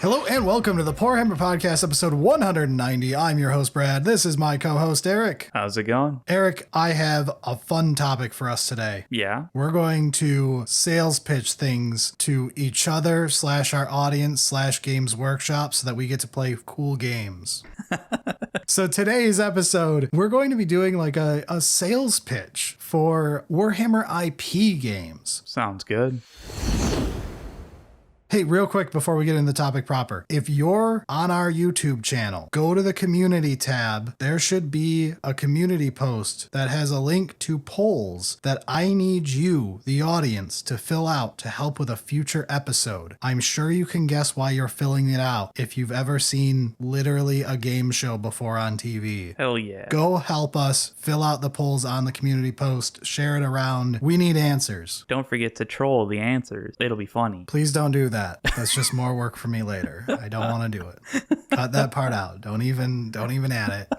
Hello and welcome to the Warhammer Podcast, episode 190. I'm your host, Brad. This is my co-host, Eric. How's it going? Eric, I have a fun topic for us today. Yeah? We're going to sales pitch things to each other / our audience / Games Workshop so that we get to play cool games. So today's episode, we're going to be doing like a sales pitch for Warhammer IP games. Sounds good. Hey, real quick before we get into the topic proper, if you're on our YouTube channel, go to the community tab. There should be a community post that has a link to polls that I need you, the audience, to fill out to help with a future episode. I'm sure you can guess why you're filling it out if you've ever seen literally a game show before on TV. Hell yeah. Go help us fill out the polls on the community post, share it around. We need answers. Don't forget to troll the answers. It'll be funny. Please don't do that. That's just more work for me later. I don't want to do it. Cut that part out. Don't even add it.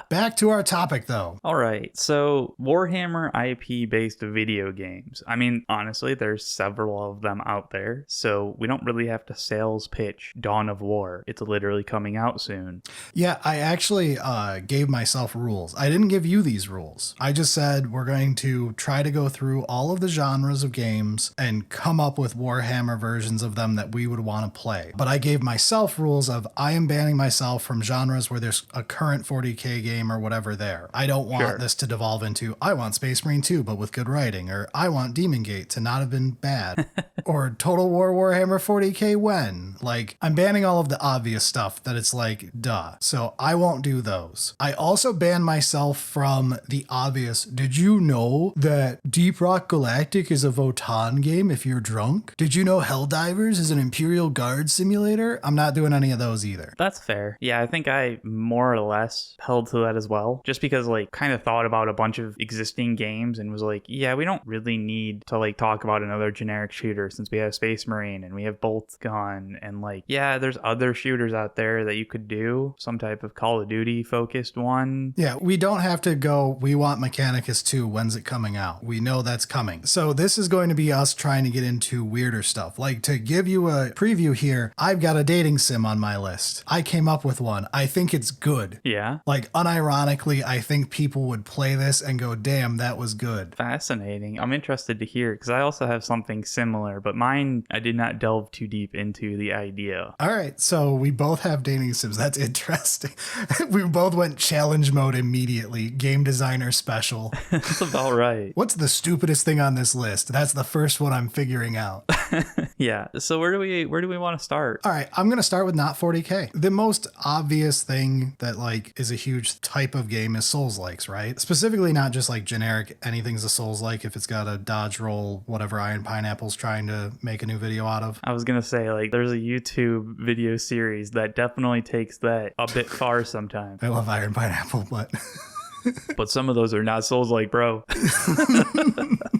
Back to our topic, though. All right. So Warhammer IP-based video games. I mean, honestly, there's several of them out there. So we don't really have to sales pitch Dawn of War. It's literally coming out soon. Yeah, I actually gave myself rules. I didn't give you these rules. I just said we're going to try to go through all of the genres of games and come up with Warhammer versions of them that we would want to play. But I gave myself rules of I am banning myself from genres where there's a current 40k game or whatever there. I don't want this to devolve into I want Space Marine 2 but with good writing, or I want Demon Gate to not have been bad, or Total War Warhammer 40k when. Like, I'm banning all of the obvious stuff that it's like, duh. So I won't do those. I also ban myself from the obvious, did you know that Deep Rock Galactic is a Votann game if you're drunk? Did you know Helldivers is an Imperial Guard simulator? I'm not doing any of those either. That's fair. Yeah, I think I more or less held to that as well. Just because, like, kind of thought about a bunch of existing games and was like, yeah, we don't really need to, like, talk about another generic shooter since we have Space Marine and we have Bolt Gun. And, like, yeah, there's other shooters out there that you could do. Some type of Call of Duty focused one. Yeah, we don't have to go, we want Mechanicus 2. When's it coming out? We know that's coming. So this is going to be us trying to get into weirder stuff. Like, to give you a preview here, I've got a dating sim on my list. I came up with one. I think it's good. Yeah. Like, unironically, I think people would play this and go, damn, that was good. Fascinating. I'm interested to hear because I also have something similar, but mine, I did not delve too deep into the idea. All right, so we both have dating sims. That's interesting. We both went challenge mode immediately. Game designer special. That's about right. What's the stupidest thing on this list? That's the first one I'm figuring out. Yeah. So where do we want to start? All right, I'm going to start with not 40k. The most obvious thing that like is a huge type of game is Souls-likes, right? Specifically not just like generic anything's a Souls-like if it's got a dodge roll, whatever Iron Pineapple's trying to make a new video out of. I was going to say, like, there's a YouTube video series that definitely takes that a bit far sometimes. I love Iron Pineapple, but... But some of those are not Souls-like, bro.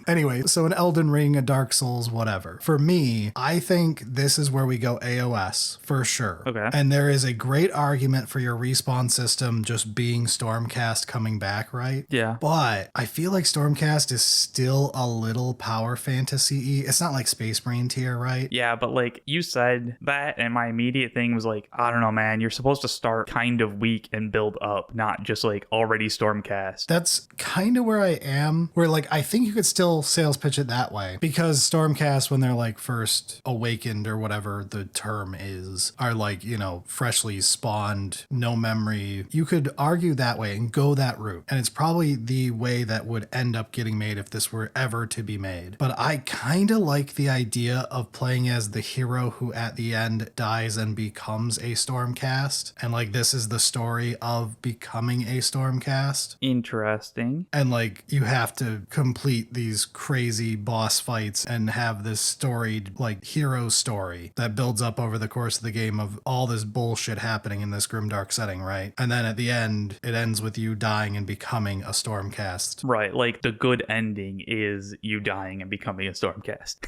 Anyway, so an Elden Ring, a Dark Souls, whatever. For me, I think this is where we go AOS, for sure. Okay. And there is a great argument for your respawn system just being Stormcast coming back, right? Yeah. But I feel like Stormcast is still a little power fantasy-y. It's not like Space Marine tier, right? Yeah, but like you said that, and my immediate thing was like, I don't know, man, you're supposed to start kind of weak and build up, not just like already Stormcast. That's kind of where I am, where like I think you could still sales pitch it that way, because Stormcast, when they're like first awakened or whatever the term is, are like, you know, freshly spawned, no memory. You could argue that way and go that route, and it's probably the way that would end up getting made if this were ever to be made. But I kind of like the idea of playing as the hero who at the end dies and becomes a Stormcast, and like this is the story of becoming a Stormcast. Interesting. And like you have to complete these crazy boss fights and have this storied like hero story that builds up over the course of the game of all this bullshit happening in this grimdark setting, right? And then at the end, it ends with you dying and becoming a Stormcast. Right, like the good ending is you dying and becoming a Stormcast.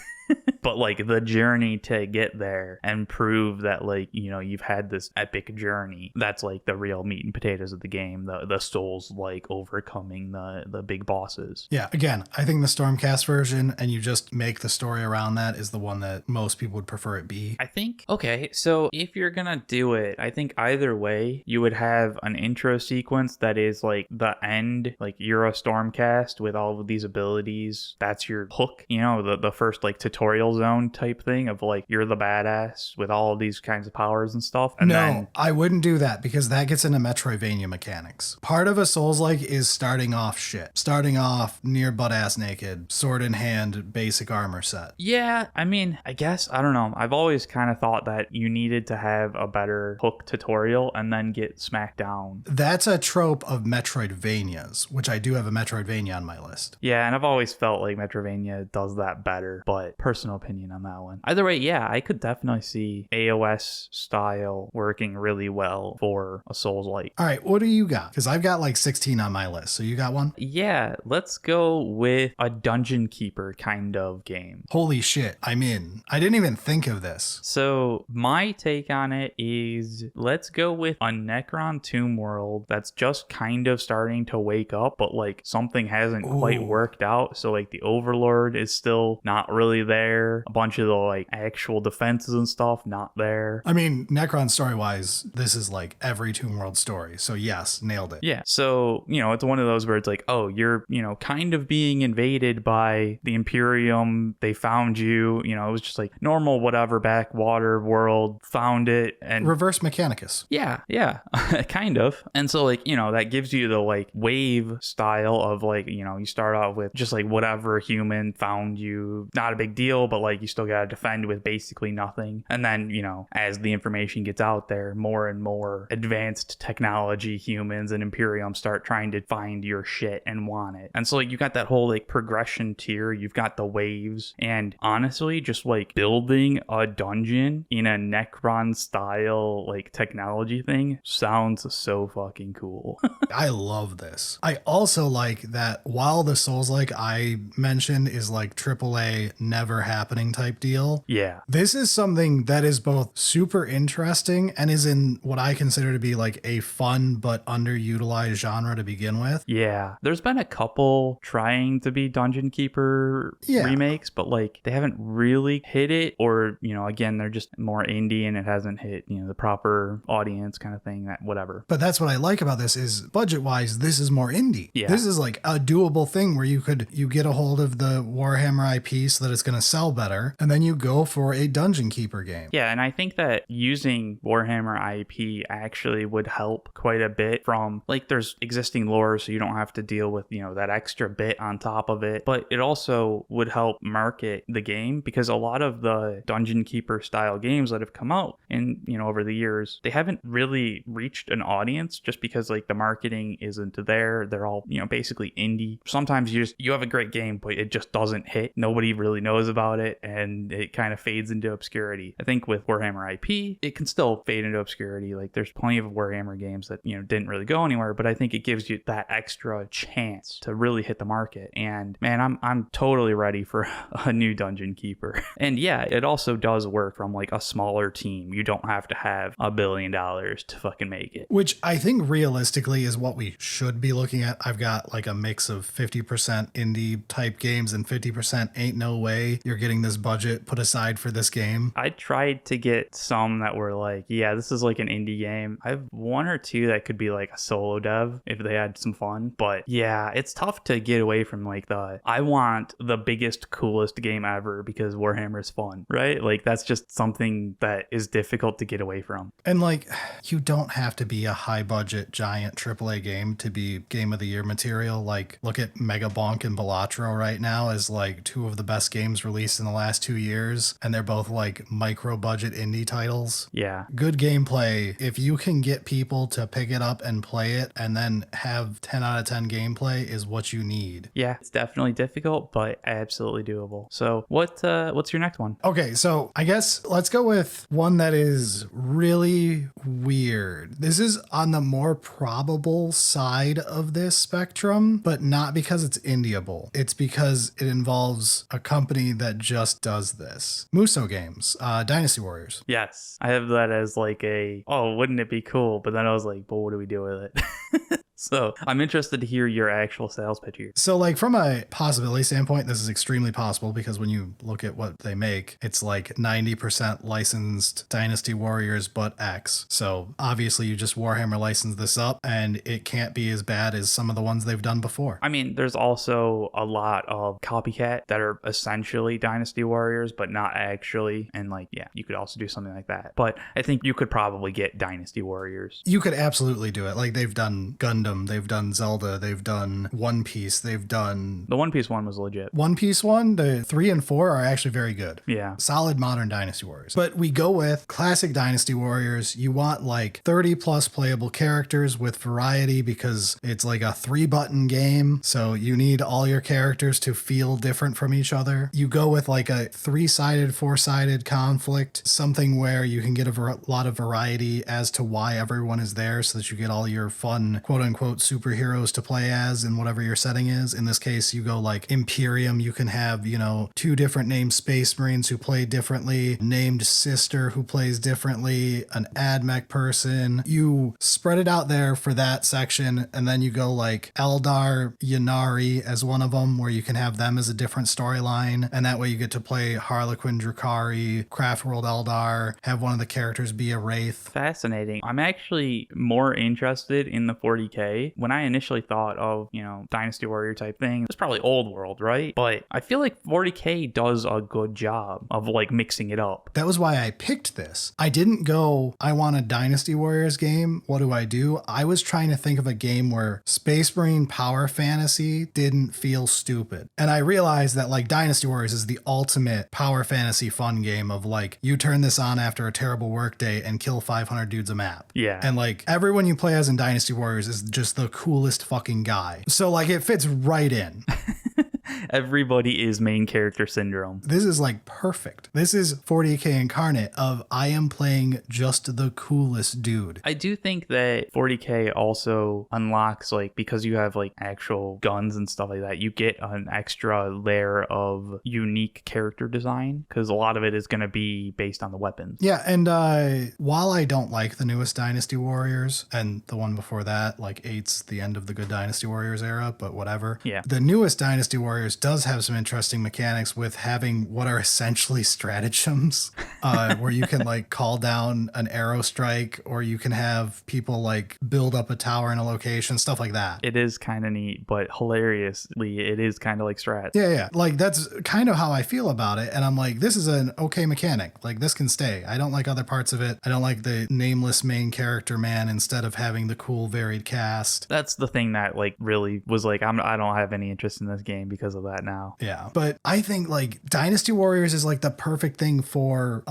But like the journey to get there and prove that like, you know, you've had this epic journey, that's like the real meat and potatoes of the game, the Souls like overcoming the big bosses. Yeah, again, I think the Stormcast version, and you just make the story around that, is the one that most people would prefer it be. I think, okay, so if you're gonna do it, I think either way, you would have an intro sequence that is like the end, like you're a Stormcast with all of these abilities. That's your hook, you know, the first like tutorial zone type thing of like you're the badass with all of these kinds of powers and stuff. And then I wouldn't do that because that gets into Metroidvania mechanics. Part of a Souls-like is starting off shit. Starting off near butt-ass naked, sword in hand, basic armor set. yeah, I mean, I guess, I don't know. I've always kind of thought that you needed to have a better hook tutorial and then get smacked down. That's a trope of Metroidvanias, which I do have a Metroidvania on my list. Yeah, and I've always felt like Metroidvania does that better, but personal opinion on that one. Either way, yeah, I could definitely see AOS style working really well for a Souls-like. All right, what do you got? Because I've got like 16 on my list. So you got one? Yeah, let's go with a dungeon keeper kind of game. Holy shit, I'm in. I didn't even think of this. So my take on it is let's go with a Necron Tomb World that's just kind of starting to wake up, but like something hasn't quite worked out. So like the Overlord is still not really there. A bunch of the like actual defenses and stuff not there. I mean, Necron story-wise, this is like every Tomb World story. So yes, nailed it. Yeah. So, you know, it's one of those where it's like, oh, you're, you know, kind of being invaded by the Imperium. They found you, you know, it was just like normal, whatever, backwater world, found it. And Reverse Mechanicus. yeah, kind of. And so like, you know, that gives you the like wave style of like, you know, you start out with just like whatever human found you, not a big deal, but like you still got to defend with basically nothing. And then, you know, as the information gets out there, more and more advanced technology humans and Imperium start trying to find your shit and want it. And so like you got that whole like progression tier, you've got the waves, and honestly just like building a dungeon in a Necron style like technology thing sounds so fucking cool. I love this. I also like that while the Souls-like I mentioned is like AAA never happening type deal. Yeah. This is something that is both super interesting and is in what I consider to be like a fun but underutilized genre to begin with. Yeah. There's been a couple trying to be Dungeon Keeper remakes, but like they haven't really hit it, or, you know, again, they're just more indie and it hasn't hit, you know, the proper audience kind of thing, that whatever. But that's what I like about this is budget-wise, this is more indie. Yeah. This is like a doable thing where you get a hold of the Warhammer IP so that it's going to sell better, and then you go for a Dungeon Keeper game. Yeah, and I think that using Warhammer IP actually would help quite a bit from, like, there's existing lore, so you don't have to deal with, you know, that extra bit on top of it, but it also would help market the game, because a lot of the Dungeon Keeper style games that have come out in, you know, over the years, they haven't really reached an audience just because, like, the marketing isn't there. They're all, you know, basically indie. Sometimes you have a great game, but it just doesn't hit. Nobody really knows about it, and it kind of fades into obscurity. I think with Warhammer IP, it can still fade into obscurity. Like, there's plenty of Warhammer games that, you know, didn't really go anywhere, but I think it gives you that extra chance to really hit the market. And man, I'm totally ready for a new Dungeon Keeper. And yeah, it also does work from like a smaller team. You don't have to have $1 billion to fucking make it. Which I think realistically is what we should be looking at. I've got like a mix of 50% indie type games and 50% ain't no way you're getting this budget put aside for this game. I tried to get some that were like, yeah, this is like an indie game. I have one or two that could be like a solo dev if they had some fun. But yeah, it's tough to get away from like I want the biggest, coolest game ever because Warhammer is fun, right? Like that's just something that is difficult to get away from. And like, you don't have to be a high budget giant AAA game to be Game of the Year material. Like, look at Mega Bonk and Balatro right now as like two of the best games released in the last 2 years. And they're both like micro budget indie titles. Yeah. Good gameplay. If you can get people to pick it up and play it and then have 10 out of 10 gameplay is what you need. Yeah, it's definitely difficult, but absolutely doable. So what's your next one? Okay, so I guess let's go with one that is really weird. This is on the more probable side of this spectrum, but not because it's indieable. It's because it involves a company that just does this. Muso Games, Dynasty Warriors. Yes. I have that as like wouldn't it be cool? But then I was like, but what do we do with it? So I'm interested to hear your actual sales pitch here. So like from a possibility standpoint, this is extremely possible because when you look at what they make, it's like 90% licensed Dynasty Warriors, but X. So obviously you just Warhammer license this up and it can't be as bad as some of the ones they've done before. I mean, there's also a lot of copycat that are essentially Dynasty Warriors, but not actually. And like, yeah, you could also do something like that. But I think you could probably get Dynasty Warriors. You could absolutely do it. Like they've done Gundam, they've done Zelda, they've done One Piece, they've done... The One Piece one was legit. One Piece one, the 3 and 4 are actually very good. Yeah. Solid modern Dynasty Warriors. But we go with classic Dynasty Warriors. You want like 30 plus playable characters with variety because it's like a 3-button game. So you need all your characters to feel different from each other. You go with like a 3-sided, 4-sided conflict, something where you can get a lot of variety as to why everyone is there so that you get all your fun, quote unquote, superheroes to play as in whatever your setting is. In this case, you go like Imperium. You can have, 2 different named Space Marines who play differently, named Sister who plays differently, an AdMech person. You spread it out there for that section, and then you go like Eldar Ynnari as one of them, where you can have them as a different storyline, and that way you get to play Harlequin Drukhari, Craftworld Eldar, have one of the characters be a Wraith. Fascinating. I'm actually more interested in the 40K. When I initially thought of, Dynasty Warrior type thing, it's probably old world, right? But I feel like 40K does a good job of like mixing it up. That was why I picked this. I didn't go, I want a Dynasty Warriors game. What do? I was trying to think of a game where Space Marine power fantasy didn't feel stupid. And I realized that like Dynasty Warriors is the ultimate power fantasy fun game of like, you turn this on after a terrible work day and kill 500 dudes a map. Yeah. And like everyone you play as in Dynasty Warriors is just the coolest fucking guy. So like it fits right in. Everybody is main character syndrome. This is like perfect. This is 40K incarnate of I am playing just the coolest dude. I do think that 40K also unlocks, like, because you have like actual guns and stuff like that, you get an extra layer of unique character design because a lot of it is going to be based on the weapons. Yeah, and while I don't like the newest Dynasty Warriors and the one before that, like 8's the end of the good Dynasty Warriors era, but whatever. Yeah. The newest Dynasty Warriors does have some interesting mechanics with having what are essentially stratagems, where you can like call down an arrow strike, or you can have people like build up a tower in a location, stuff like that. It is kind of neat, but hilariously, it is kind of like strats. Yeah. Like that's kind of how I feel about it. And I'm like, this is an okay mechanic. Like this can stay. I don't like other parts of it. I don't like the nameless main character man instead of having the cool varied cast. That's the thing that like really was like, I don't have any interest in this game because of that now. Yeah. But I think like Dynasty Warriors is like the perfect thing for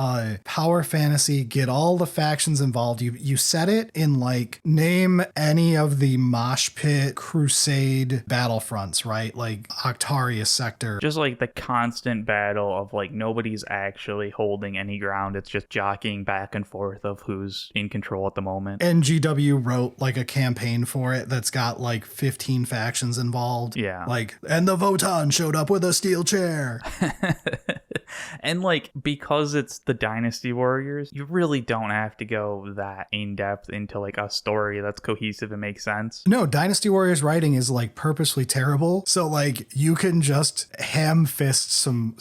power fantasy. Get all the factions involved. You set it in like name any of the mosh pit crusade battlefronts, right? Like Octarius sector. Just like the constant battle of like nobody's actually holding any ground. It's just jockeying back and forth of who's in control at the moment. NGW wrote like a campaign for it that's got like 15 factions involved. Yeah. Like, and the Votann showed up with a steel chair. And like, because it's the Dynasty Warriors, you really don't have to go that in depth into like a story that's cohesive and makes sense. No, Dynasty Warriors writing is like purposely terrible. So like you can just ham fist some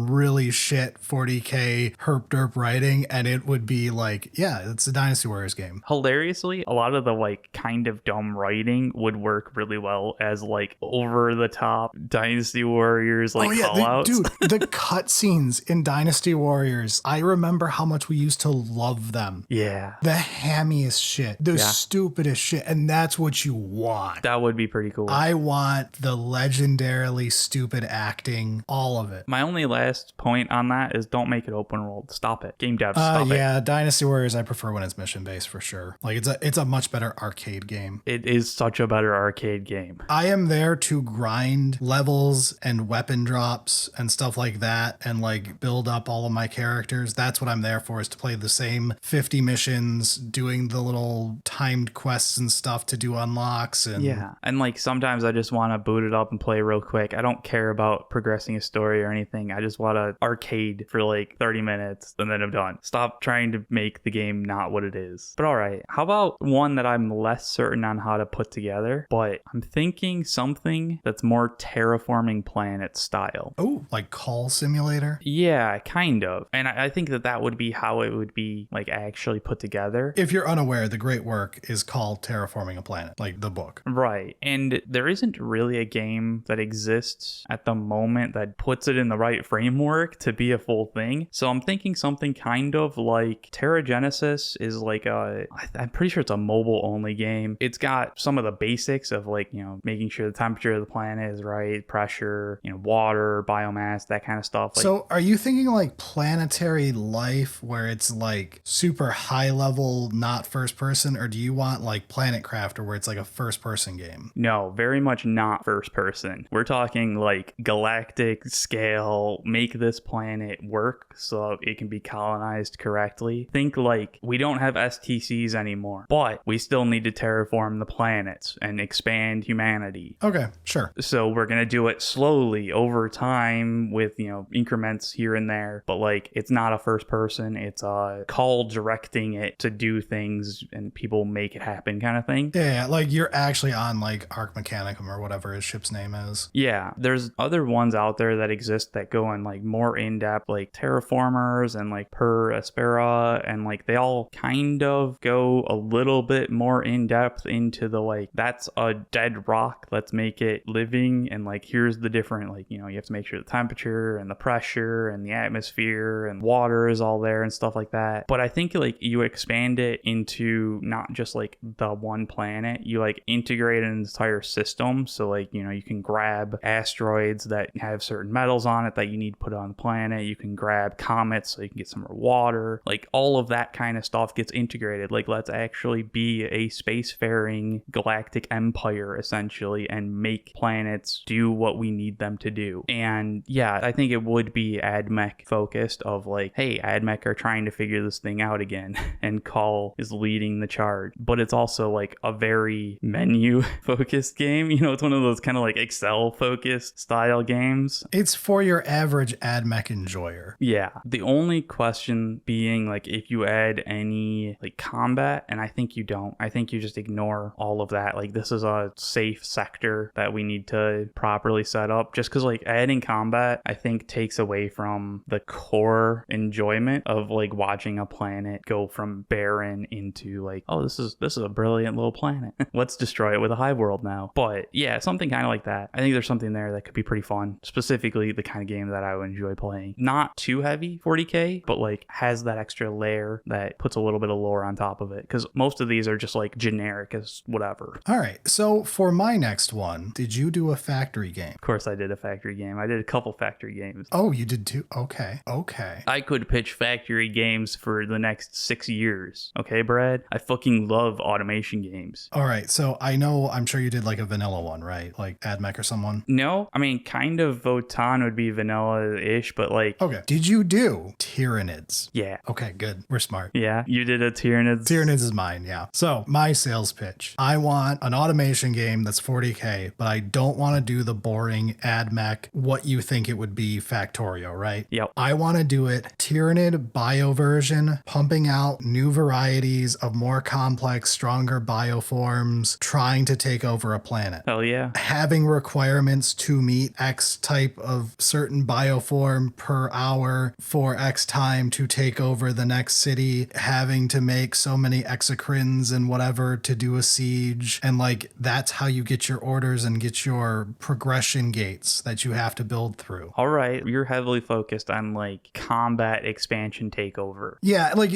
really shit 40K herp derp writing and it would be like, yeah, it's a Dynasty Warriors game. Hilariously, a lot of the like kind of dumb writing would work really well as like over the top Dynasty Warriors like callouts. Dude, the cutscenes in Dynasty Warriors, I remember how much we used to love them. Yeah. The hammiest shit, the stupidest shit, and that's what you want. That would be pretty cool. I want the legendarily stupid acting, all of it. My only last point on that is don't make it open world. Stop it. Game devs, stop it. Yeah, Dynasty Warriors I prefer when it's mission based for sure. Like it's a much better arcade game. It is such a better arcade game. I am there to grind levels and weapon drops and stuff like that and like like build up all of my characters. That's what I'm there for, is to play the same 50 missions, doing the little timed quests and stuff to do unlocks. And Yeah. And like sometimes I just want to boot it up and play real quick. I don't care about progressing a story or anything. I just want to arcade for like 30 minutes and then I'm done. Stop trying to make the game not what it is. But all right, how about one that I'm less certain on how to put together, but I'm thinking something that's more terraforming planet style. Oh, like Call Simulator? Yeah, kind of. And I think that would be how it would be like actually put together. If you're unaware, the great work is called Terraforming a Planet, like the book. Right. And there isn't really a game that exists at the moment that puts it in the right framework to be a full thing. So I'm thinking something kind of like TerraGenesis is like I'm pretty sure it's a mobile only game. It's got some of the basics of like, you know, making sure the temperature of the planet is right, pressure, you know, water, biomass, that kind of stuff. Like, so are you thinking like Planetary Life where it's like super high level, not first person, or do you want like Planet Crafter where it's like a first person game? no, very much not first person. We're talking like galactic scale, make this planet work so it can be colonized correctly. Think like we don't have STCs anymore, but we still need to terraform the planets and expand humanity. Okay, sure. So we're going to do it slowly over time with, you know, increments here and there. But like, it's not a first person. It's a call directing it to do things and people make it happen kind of thing. Yeah, like you're actually on like Arc Mechanicum or whatever his ship's name is. Yeah, there's other ones out there that exist that go in like more in-depth, like Terraformers and like Per Aspera, and like they all kind of go a little bit more in-depth into the like, that's a dead rock, let's make it living, and like here's the different, like, you know, you have to make sure the temperature and the pressure and the atmosphere and water is all there and stuff like that. But I think like you expand it into not just like the one planet, you like integrate an entire system. So like, you know, you can grab asteroids that have certain metals on it that you need to put on the planet. You can grab comets so you can get some more water. Like all of that kind of stuff gets integrated. Like let's actually be a spacefaring galactic empire essentially and make planets do what we need them to do. And yeah, I think it would be AdMech focused of like, hey, AdMech are trying to figure this thing out again and Call is leading the charge. But it's also like a very menu focused game. You know, it's one of those kind of like Excel focused style games. It's for your average AdMech enjoyer. Yeah. The only question being like if you add any like combat, and I think you don't. I think you just ignore all of that. Like this is a safe sector that we need to properly set up, just because like adding combat I think takes away from the core enjoyment of like watching a planet go from barren into like, oh, this is a brilliant little planet. Let's destroy it with a high world now. But yeah, something kind of like that. I think there's something there that could be pretty fun, specifically the kind of game that I would enjoy playing. Not too heavy 40k, but like has that extra layer that puts a little bit of lore on top of it, because most of these are just like generic as whatever. All right, so for my next one, did you do a factory game? Of course I did a factory game. I did a couple factory games. Oh, you did too? Okay. I could pitch factory games for the next 6 years. Okay, Brad? I fucking love automation games. All right, so I'm sure you did like a vanilla one, right? Like AdMech or someone? No, I mean, kind of Votann would be vanilla-ish, but like... Okay. Did you do Tyranids? Yeah. Okay, good. We're smart. Yeah, you did a Tyranids? Tyranids is mine, yeah. So, my sales pitch. I want an automation game that's 40k, but I don't want to do the boring AdMech, what you think it would be Factorio, right? Yep. I want to do it Tyranid bio version, pumping out new varieties of more complex, stronger bioforms, trying to take over a planet. Hell yeah. Having requirements to meet X type of certain bioform per hour for X time to take over the next city, having to make so many exocrines and whatever to do a siege. And like, that's how you get your orders and get your progression gates that you have to build through. All right. You're heavily focused on like combat expansion takeover. Yeah, like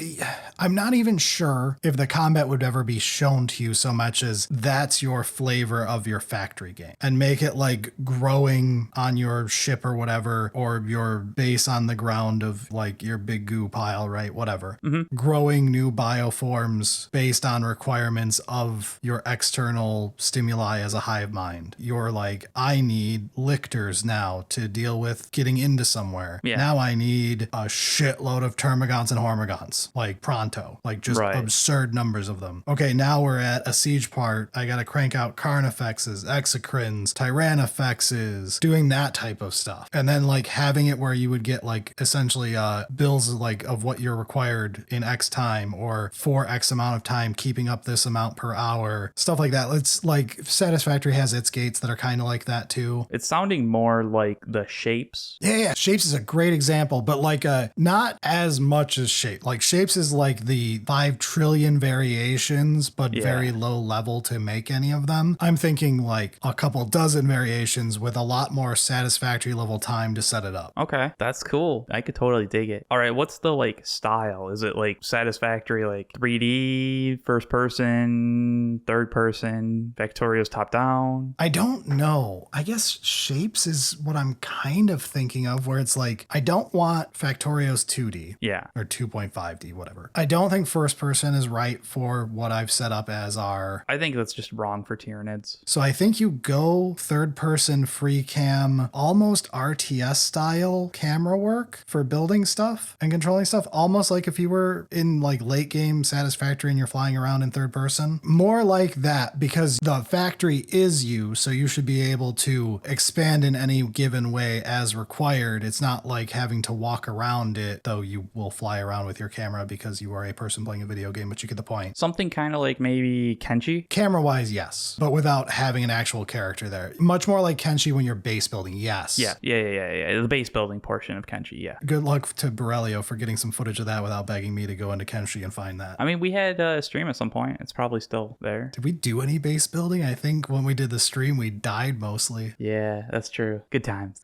I'm not even sure if the combat would ever be shown to you so much as that's your flavor of your factory game, and make it like growing on your ship or whatever, or your base on the ground of like your big goo pile, right? Whatever. Mm-hmm. Growing new bioforms based on requirements of your external stimuli as a hive mind. You're like, I need lictors now to deal with getting into somewhere. somewhere. Yeah. Now I need a shitload of termagants and hormagants, like pronto, like just Right. absurd numbers of them. Okay, now we're at a siege part. I gotta crank out Carnifexes, Exocrines, Tyrannifexes, doing that type of stuff. And then like having it where you would get like essentially bills like of what you're required in X time or for X amount of time, keeping up this amount per hour, stuff like that. It's like Satisfactory has its gates that are kind of like that too. It's sounding more like the shapes. Yeah. Shapes is a great example, but like not as much as Shape. Like Shapes is like the 5 trillion variations, but very low level to make any of them. I'm thinking like a couple dozen variations with a lot more Satisfactory level time to set it up. Okay, that's cool. I could totally dig it. All right, what's the like style? Is it like Satisfactory, like 3D, first person, third person, Factorio's top down? I don't know. I guess Shapes is what I'm kind of thinking of, where it's like, I don't want Factorio's 2D. Yeah. Or 2.5D, whatever. I don't think first person is right for what I've set up as our... I think that's just wrong for Tyranids. So I think you go third person free cam, almost RTS style camera work for building stuff and controlling stuff. Almost like if you were in like late game Satisfactory and you're flying around in third person. More like that, because the factory is you, so you should be able to expand in any given way as required. It's not like having to walk around it, though you will fly around with your camera because you are a person playing a video game, but you get the point. Something kind of like maybe Kenshi? Camera wise, yes, but without having an actual character there. Much more like Kenshi when you're base building, yes. Yeah. The base building portion of Kenshi, yeah. Good luck to Borrelio for getting some footage of that without begging me to go into Kenshi and find that. I mean, we had a stream at some point. It's probably still there. Did we do any base building? I think when we did the stream, we died mostly. Yeah, that's true. Good times.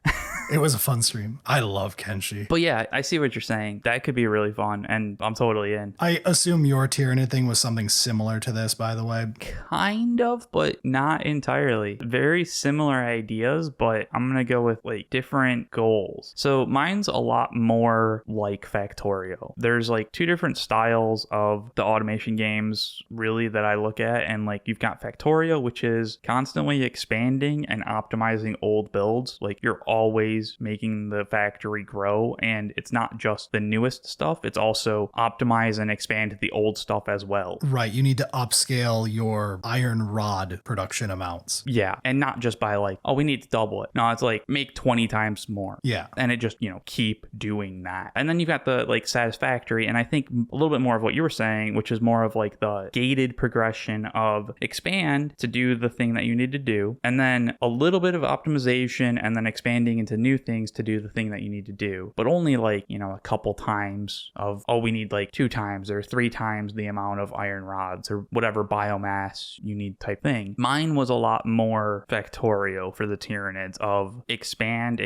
It was a fun stream. I love Kenshi. But yeah, I see what you're saying. That could be really fun, and I'm totally in. I assume your Tyranid thing was something similar to this, by the way. Kind of, but not entirely. Very similar ideas, but I'm gonna go with like different goals. So mine's a lot more like Factorio. There's like two different styles of the automation games really that I look at, and like you've got Factorio, which is constantly expanding and optimizing old builds. Like you're always making the factory grow, and it's not just the newest stuff, it's also optimize and expand the old stuff as well. Right, you need to upscale your iron rod production amounts. Yeah, and not just by like, oh, we need to double it. No, it's like make 20 times more. Yeah. And it just, keep doing that. And then you've got the like Satisfactory, and I think a little bit more of what you were saying, which is more of like the gated progression of expand to do the thing that you need to do, and then a little bit of optimization, and then expanding into new things to do the thing that you need to do, but only like a couple times of, oh, we need like 2 times or 3 times the amount of iron rods or whatever biomass you need type thing. Mine was a lot more Factorio for the Tyranids of expand,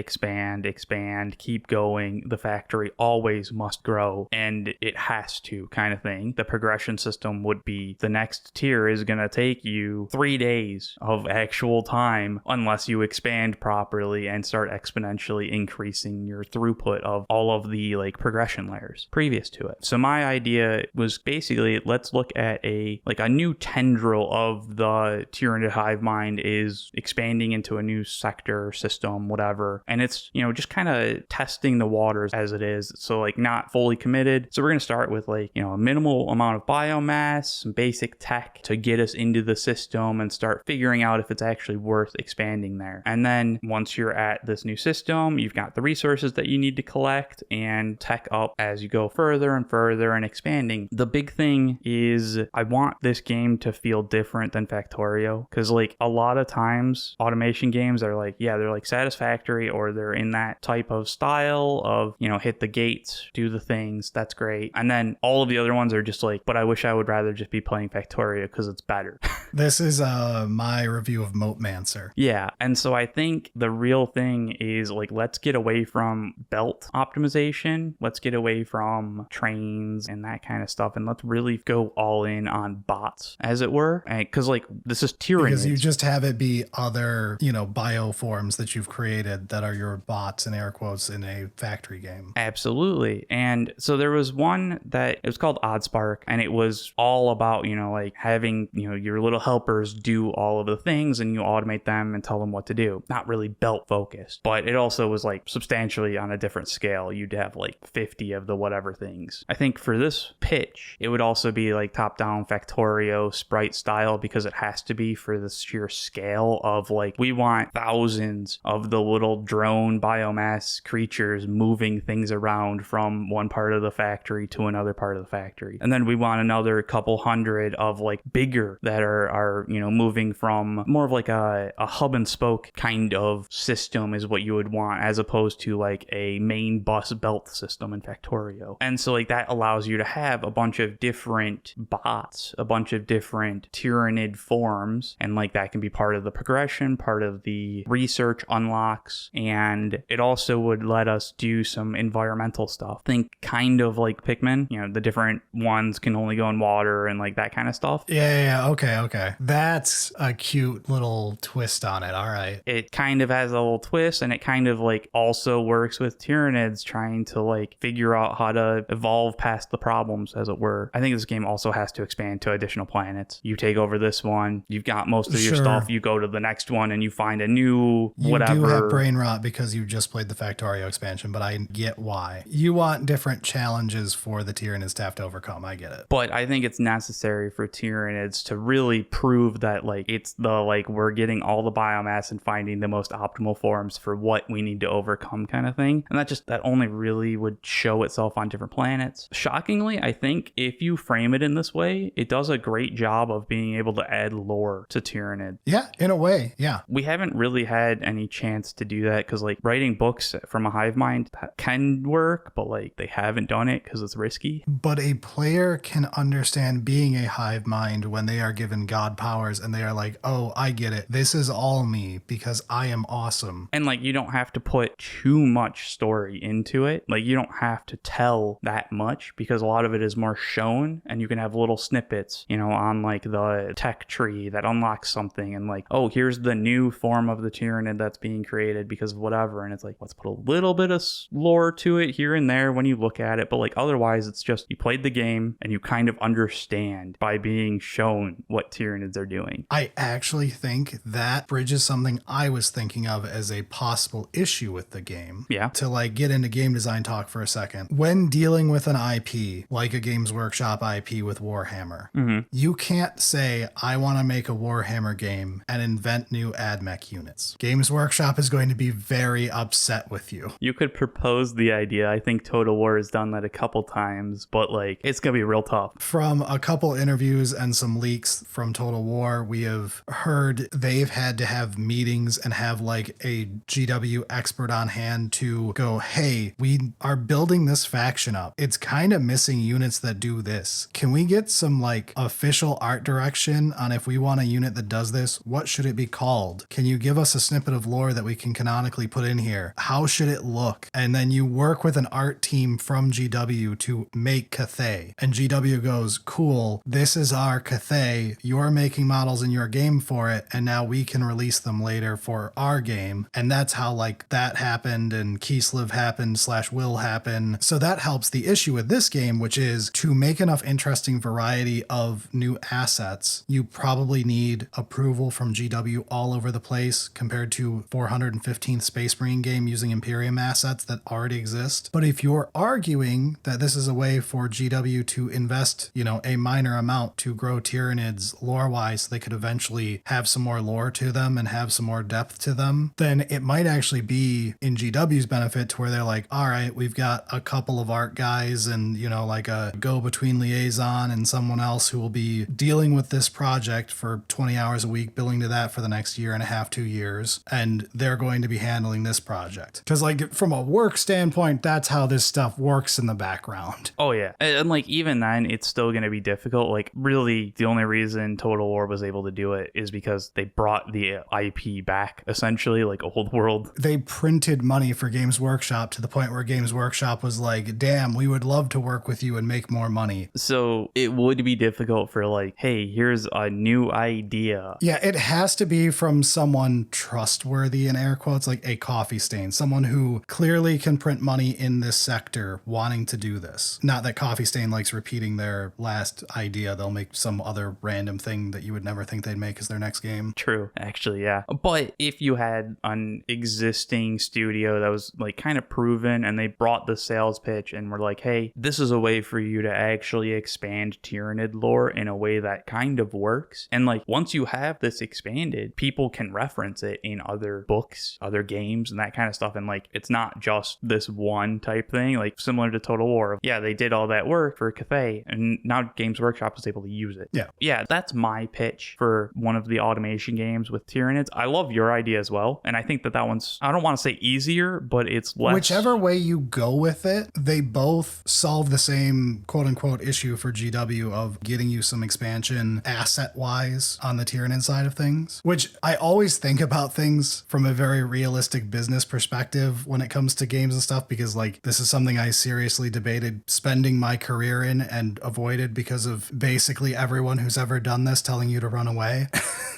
keep going, the factory always must grow and it has to kind of thing. The progression system would be the next tier is going to take you 3 days of actual time unless you expand properly and start exponentially increasing your throughput of all of the like progression layers previous to it. So my idea was basically, let's look at a new tendril of the Tyranid hive mind is expanding into a new sector system, whatever, and it's just kind of testing the waters as it is, so like not fully committed. So we're going to start with a minimal amount of biomass, some basic tech to get us into the system and start figuring out if it's actually worth expanding there. And then once you're at this new system, you've got the resources that you need to collect and tech up as you go further and further and expanding. The big thing is I want this game to feel different than Factorio, because like a lot of times automation games are like, yeah, they're like Satisfactory, or they're in that type of style of hit the gates, do the things, that's great, and then all of the other ones are just like, but I wish I would rather just be playing Factorio because it's better. This is my review of Moatmancer. Yeah, and so I think the real thing is like, let's get away from belt optimization, let's get away from trains and that kind of stuff, and let's really go all in on bots, as it were, because like this is Tyranids. Because you just have it be other bioforms that you've created that are your bots in air quotes in a factory game. Absolutely. And so there was one that it was called Oddspark, and it was all about like having your little helpers do all of the things and you automate them and tell them what to do. Not really belt focused, but it also was like substantially on a different scale. You'd have like 50 of the whatever things. I think for this pitch, it would also be like top-down Factorio sprite style, because it has to be for the sheer scale of like, we want thousands of the little drone biomass creatures moving things around from one part of the factory to another part of the factory. And then we want another couple hundred of like bigger that are moving from more of like a hub and spoke kind of system is what you would want, as opposed to like a main bus belt system in Factorio. And so like that allows you to have a bunch of different bots, a bunch of different Tyranid forms, and like that can be part of the progression, part of the research unlocks, and it also would let us do some environmental stuff. Think kind of like Pikmin, the different ones can only go in water and like that kind of stuff. Yeah. Okay. That's a cute little twist on it. All right. It kind of has a little twist, and it kind of like also works with Tyranids trying to like figure out how to evolve past the problems, as it were. I think this game also has to expand to additional planets. You take over this one, you've got most of your stuff, you go to the next one and you find a new whatever. You do have brain rot because you just played the Factorio expansion, but I get why. You want different challenges for the Tyranids to have to overcome. I get it. But I think it's necessary for Tyranids to really prove that like it's the like we're getting all the biomass and finding the most optimal forms for what we need to overcome kind of thing. And that only really would show itself on different planets. Shockingly, I think if you frame it in this way, it does a great job of being able to add lore to Tyranid. Yeah, in a way, yeah. We haven't really had any chance to do that because like writing books from a hive mind can work, but like they haven't done it because it's risky. But a player can understand being a hive mind when they are given god powers and they are like, oh, I get it. This is all me because I am awesome. And like you don't have to put too much story into it. Like you don't have to tell that much because a lot of it is more shown, and you can have little snippets, on like the tech tree that unlocks something, and like, oh, here's the new form of the Tyranid that's being created because of whatever. And it's like, let's put a little bit of lore to it here and there when you look at it. But like otherwise, it's just you played the game and you kind of understand by being shown what Tyranids are doing. I actually think that bridges something I was thinking of as a possible issue with the game. Yeah. To like get into game design talk for a second. When dealing with an IP, like a Games Workshop IP with Warhammer, you can't say, I want to make a Warhammer game and invent new AdMech units. Games Workshop is going to be very upset with you. You could propose the idea. I think Total War has done that a couple times, but like it's going to be real tough. From a couple interviews and some leaks from Total War, we have heard they've had to have meetings and have like a GW expert on hand to go, hey, we are building this faction up. It's kind of missing units that do this. Can we get some like official art direction on if we want a unit that does this? What should it be called? Can you give us a snippet of lore that we can canonically put in here? How should it look? And then you work with an art team from GW to make Cathay. And GW goes, cool, this is our Cathay. You're making models in your game for it. And now we can release them later for our game. And that's how like that happened and Kislev happened / will happen. So that helps the issue with this game, which is to make enough interesting variety of new assets, you probably need approval from GW all over the place compared to 415th Space Marine game using Imperium assets that already exist. But if you're arguing that this is a way for GW to invest, a minor amount to grow Tyranids lore-wise so they could eventually have some more lore to them and have some more depth to them, then it might actually be in GW's benefit to where they're like, all right, we've got a couple of art guys and, like a go-between liaison and someone else who will be dealing with this project for 20 hours a week, billing to that for the next year and a half, 2 years, and they're going to be handling this project. Because like from a work standpoint, that's how this stuff works in the background. Oh yeah. And like even then, it's still going to be difficult. Like really the only reason Total War was able to do it is because they brought the IP back, essentially, like Old World. They printed money for Games Workshop to the point where Games Workshop was like, damn, we would love to work with you and make more money. So it would be difficult for like, hey, here's a new idea. Yeah, it has to be from someone trustworthy, in air quotes, like a Coffee Stain, someone who clearly can print money in this sector wanting to do this. Not that Coffee Stain likes repeating their last idea. They'll make some other random thing that you would never think they'd make as their next game. True, actually, yeah. But if you had an existing existing studio that was like kind of proven, and they brought the sales pitch and were like, hey, this is a way for you to actually expand Tyranid lore in a way that kind of works. And like once you have this expanded, people can reference it in other books, other games, and that kind of stuff. And like it's not just this one type thing, like similar to Total War. Yeah, they did all that work for Cathay, and now Games Workshop is able to use it. Yeah, that's my pitch for one of the automation games with Tyranids. I love your idea as well, and I think that one's, I don't want to say easier, but it's less. Whichever way you go with it, they both solve the same quote-unquote issue for GW of getting you some expansion asset-wise on the Tyranid side of things, which I always think about things from a very realistic business perspective when it comes to games and stuff, because like this is something I seriously debated spending my career in and avoided because of basically everyone who's ever done this telling you to run away.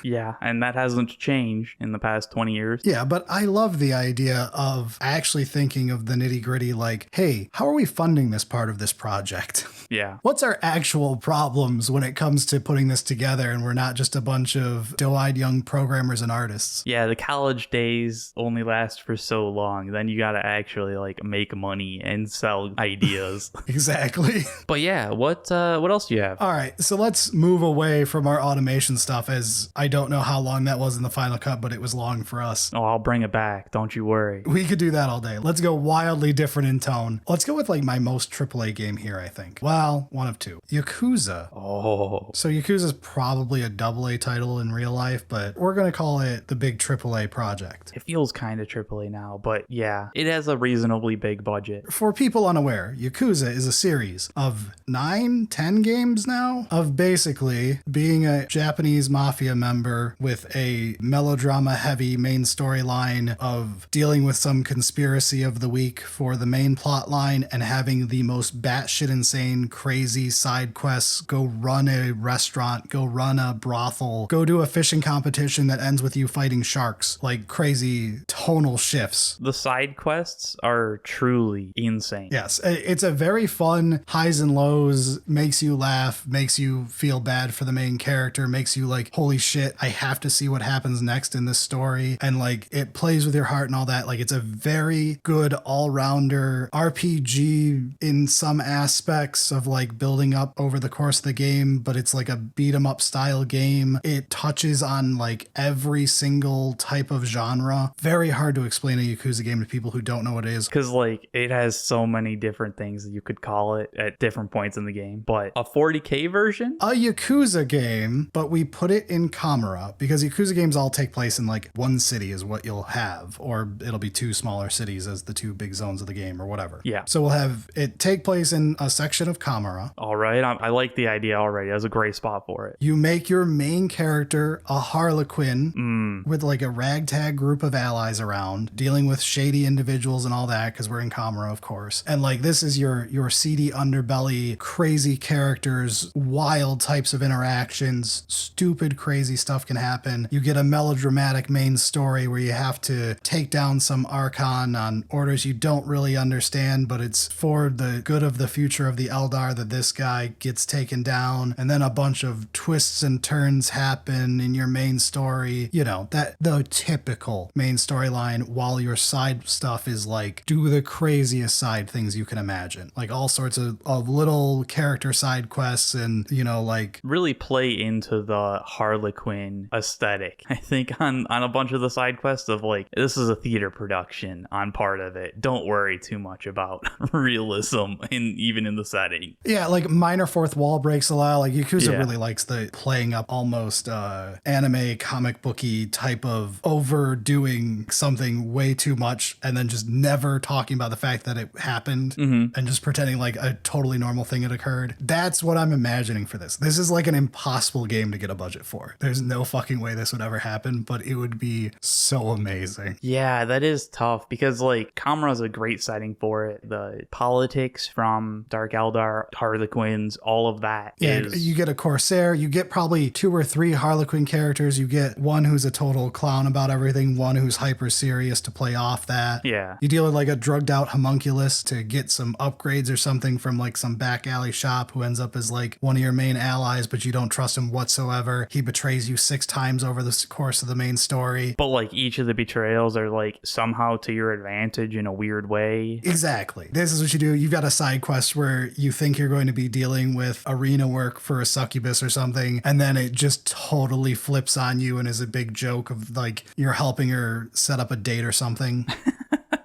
Yeah, and that hasn't changed in the past 20 years. Yeah, but I love the idea of actually thinking of the nitty gritty, like, hey, how are we funding this part of this project? Yeah. What's our actual problems when it comes to putting this together and we're not just a bunch of doe-eyed young programmers and artists? Yeah, the college days only last for so long. Then you got to actually like make money and sell ideas. Exactly. But yeah, what else do you have? All right, so let's move away from our automation stuff, as I don't know how long that was in the Final Cut, but it was long for us. Oh, I'll bring it back. Don't you worry. We could do that all day. Let's go wildly different in tone. Let's go with like my most AAA game here, I think. Well, one of two. Yakuza. Oh. So Yakuza is probably a AA title in real life, but we're going to call it the big AAA project. It feels kind of AAA now, but yeah, it has a reasonably big budget. For people unaware, Yakuza is a series of 9-10 games now of basically being a Japanese mafia member with a melodrama-heavy main storyline of dealing with some conspiracy of the week for the main plot line and having the most batshit insane, crazy side quests. Go run a restaurant, go run a brothel, go do a fishing competition that ends with you fighting sharks. Like crazy tonal shifts. The side quests are truly insane. Yes, it's a very fun highs and lows, makes you laugh, makes you feel bad for the main character, makes you like, holy shit, I have to see what happens next in this story. And like, it plays with your heart and all that. Like, it's a very good all-rounder RPG in some aspects of like building up over the course of the game, but it's like a beat 'em up style game. It touches on like every single type of genre. Very hard to explain a Yakuza game to people who don't know what it is. Because like it has so many different things that you could call it at different points in the game. But a 40K version? A Yakuza game, but we put it in Camera because Yakuza games all take place in like one city is what you'll have, or it'll be two smaller cities as the two big zones of the game or whatever. Yeah. So we'll have it take place in a section of Camera. All right. I like the idea already. That's a great spot for it. You make your main character a Harlequin with like a ragtag group of allies around, dealing with shady individuals and all that, because we're in Camera, of course. And like this is your seedy underbelly, crazy characters, wild types of interactions, stupid crazy stuff can happen. You get a melodramatic main story where you have to take down some Archon on orders you don't really understand, but it's for the good of the future of the Eldar that this guy gets taken down. And then a bunch of twists and turns happen in your main story. You know, that the typical main storyline, while your side stuff is like do the craziest side things you can imagine. Like all sorts of little character side quests and, you know, like really play into the Harlequin aesthetic. I think on a bunch of the side quests of like, this is a theater production on part of it. Don't worry too much about realism even in the setting. Yeah, like minor fourth wall breaks a lot. Like Yakuza really likes the playing up almost anime comic booky type of overdoing something way too much and then just never talking about the fact that it happened and just pretending like a totally normal thing had occurred. That's what I'm imagining for this. This is like an impossible game to get a budget for. There's no fucking way this would ever happen, but it would be so amazing. Yeah, that is tough because like Camera's a great setting for it. The politics from Dark Eldar, Harlequin, villains, all of that. Yeah, you get a Corsair, you get probably 2 or 3 Harlequin characters, you get one who's a total clown about everything, one who's hyper serious to play off that. Yeah. You deal with like a drugged out homunculus to get some upgrades or something from like some back alley shop who ends up as like one of your main allies, but you don't trust him whatsoever. He betrays you 6 times over the course of the main story. But like each of the betrayals are like somehow to your advantage in a weird way. Exactly. This is what you do. You've got a side quest where you think you're going to be dealing with arena work for a succubus or something, and then it just totally flips on you and is a big joke of like you're helping her set up a date or something.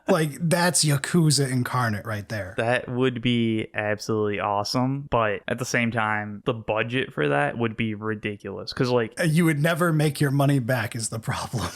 Like, that's Yakuza incarnate right there. That would be absolutely awesome. But at the same time, the budget for that would be ridiculous. Because, like, you would never make your money back is the problem.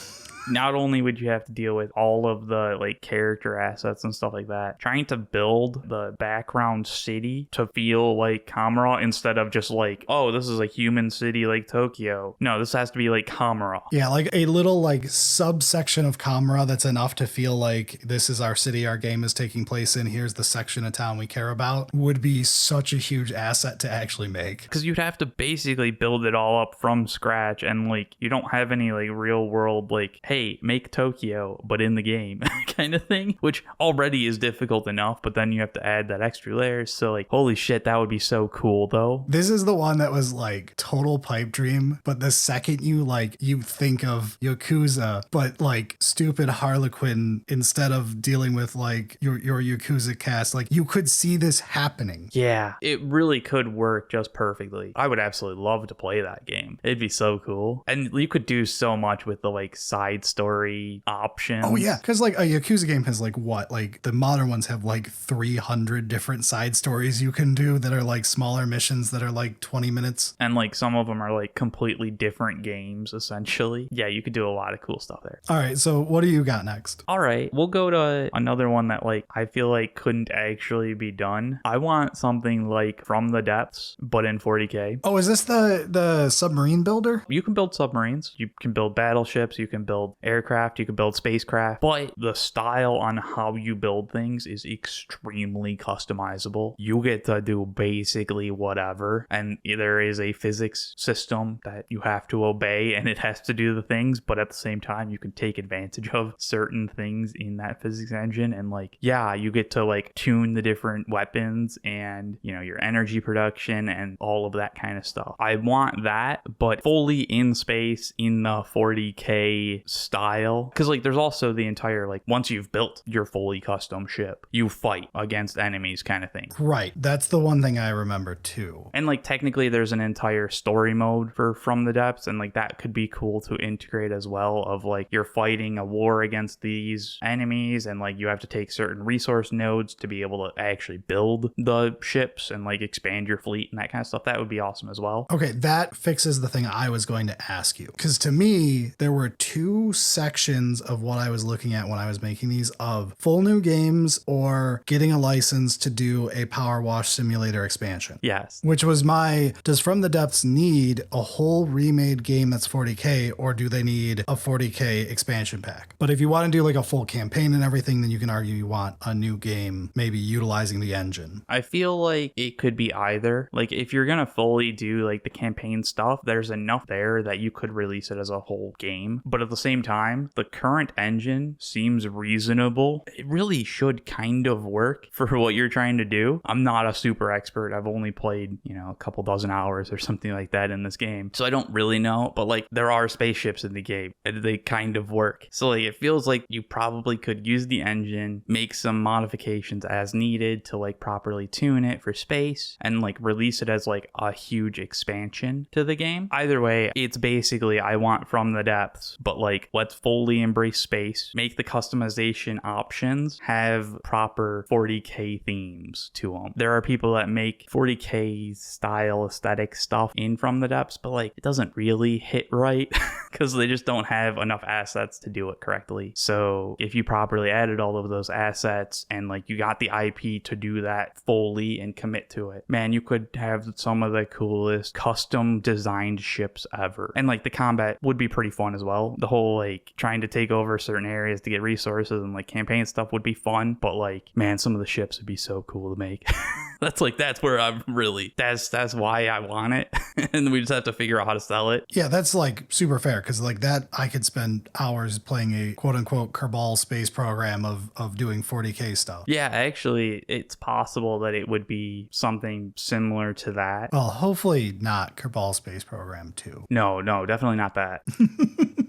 not only would you have to deal with all of the like character assets and stuff like that, trying to build the background city to feel like Kamara instead of just like, oh, this is a human city like Tokyo. No, this has to be like Kamara. Yeah, like a little like subsection of Kamara that's enough to feel like this is our city our game is taking place in. Here's the section of town we care about would be such a huge asset to actually make. Because you'd have to basically build it all up from scratch, and like you don't have any like real world like, hey, make Tokyo but in the game kind of thing, which already is difficult enough, but then you have to add that extra layers. So like, holy shit, that would be so cool though. This is the one that was like total pipe dream, but the second you think of Yakuza, but like stupid Harlequin instead of dealing with like your Yakuza cast, like you could see this happening. Yeah, it really could work just perfectly. I would absolutely love to play that game. It'd be so cool. And you could do so much with the like side story options. Oh yeah, because like a Yakuza game has like what, like the modern ones have like 300 different side stories you can do that are like smaller missions that are like 20 minutes. And like some of them are like completely different games essentially. Yeah, you could do a lot of cool stuff there. All right, so what do you got next? All right, we'll go to another one that like I feel like couldn't actually be done. I want something like From the Depths, but in 40K. Oh, is this the submarine builder? You can build submarines, you can build battleships, you can build aircraft, you can build spacecraft, but the style on how you build things is extremely customizable. You get to do basically whatever, and there is a physics system that you have to obey, and it has to do the things, but at the same time, you can take advantage of certain things in that physics engine, and like, yeah, you get to like tune the different weapons and, you know, your energy production and all of that kind of stuff. I want that, but fully in space in the 40K style, because like there's also the entire like, once you've built your fully custom ship, you fight against enemies kind of thing. Right, that's the one thing I remember too. And like technically there's an entire story mode for From the Depths, and like that could be cool to integrate as well, of like you're fighting a war against these enemies, and like you have to take certain resource nodes to be able to actually build the ships and like expand your fleet and that kind of stuff. That would be awesome as well. Okay, that fixes the thing I was going to ask you, because to me there were two sections of what I was looking at when I was making these, of full new games or getting a license to do a Power Wash Simulator expansion. Yes. Which was does From the Depths need a whole remade game that's 40K, or do they need a 40K expansion pack? But if you want to do like a full campaign and everything, then you can argue you want a new game, maybe utilizing the engine. I feel like it could be either. Like if you're gonna fully do like the campaign stuff, there's enough there that you could release it as a whole game. But at the same time, the current engine seems reasonable. It really should kind of work for what you're trying to do. I'm not a super expert. I've only played, you know, a couple dozen hours or something like that in this game, so I don't really know. But like there are spaceships in the game and they kind of work. So like it feels like you probably could use the engine, make some modifications as needed to like properly tune it for space, and like release it as like a huge expansion to the game. Either way, it's basically I want From the Depths, but like let's fully embrace space, make the customization options have proper 40K themes to them. There are people that make 40K style aesthetic stuff in From the Depths, but like it doesn't really hit right because they just don't have enough assets to do it correctly. So if you properly added all of those assets and like you got the IP to do that fully and commit to it, man, you could have some of the coolest custom designed ships ever. And like the combat would be pretty fun as well. The whole like trying to take over certain areas to get resources, and like campaign stuff would be fun, but like, man, some of the ships would be so cool to make. That's where I'm really, that's why I want it. And we just have to figure out how to sell it. Yeah, that's like super fair, because like that I could spend hours playing a quote unquote Kerbal space program of doing 40k stuff. Yeah, actually, it's possible that it would be something similar to that. Well, hopefully not Kerbal space program 2. No, definitely not that.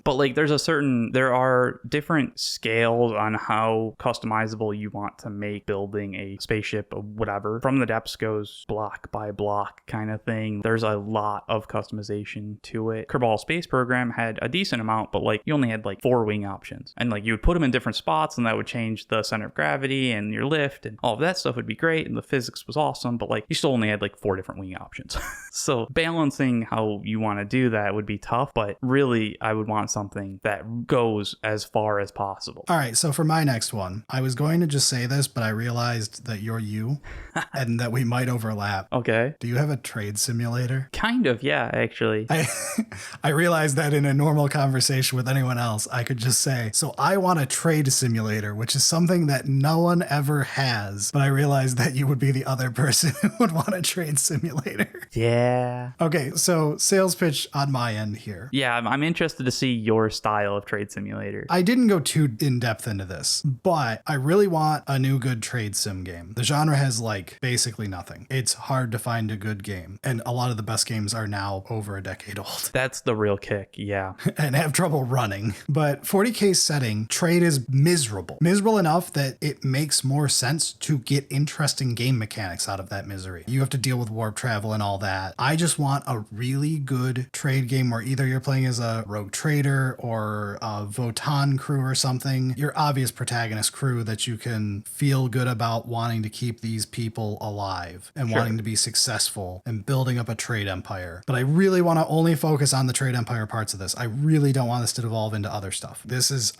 But like there are different scales on how customizable you want to make building a spaceship or whatever. From the Depths goes block by block kind of thing. There's a lot of customization to it. Kerbal Space Program had a decent amount, but like you only had like 4 wing options. And like you would put them in different spots, and that would change the center of gravity and your lift, and all of that stuff would be great, and the physics was awesome, but like you still only had like 4 different wing options. So balancing how you want to do that would be tough, but really I would want something that goes as far as possible. All right, so for my next one, I was going to just say this, but I realized that you're you and that we might overlap. Okay. Do you have a trade simulator? Kind of, yeah, actually. I realized that in a normal conversation with anyone else, I could just say, so I want a trade simulator, which is something that no one ever has. But I realized that you would be the other person who would want a trade simulator. Yeah. Okay, so sales pitch on my end here. Yeah, I'm interested to see your style of trade simulator. I didn't go too in depth into this, but I really want a new good trade sim game. The genre has like basically nothing. It's hard to find a good game, and a lot of the best games are now over a decade old. That's the real kick, yeah. And have trouble running. But 40k setting, trade is miserable. Miserable enough that it makes more sense to get interesting game mechanics out of that misery. You have to deal with warp travel and all that. I just want a really good trade game where either you're playing as a rogue trader or a Votann crew or something. Your obvious protagonist crew that you can feel good about wanting to keep these people alive and wanting to be successful and building up a trade empire. But I really want to only focus on the trade empire parts of this. I really don't want this to devolve into other stuff.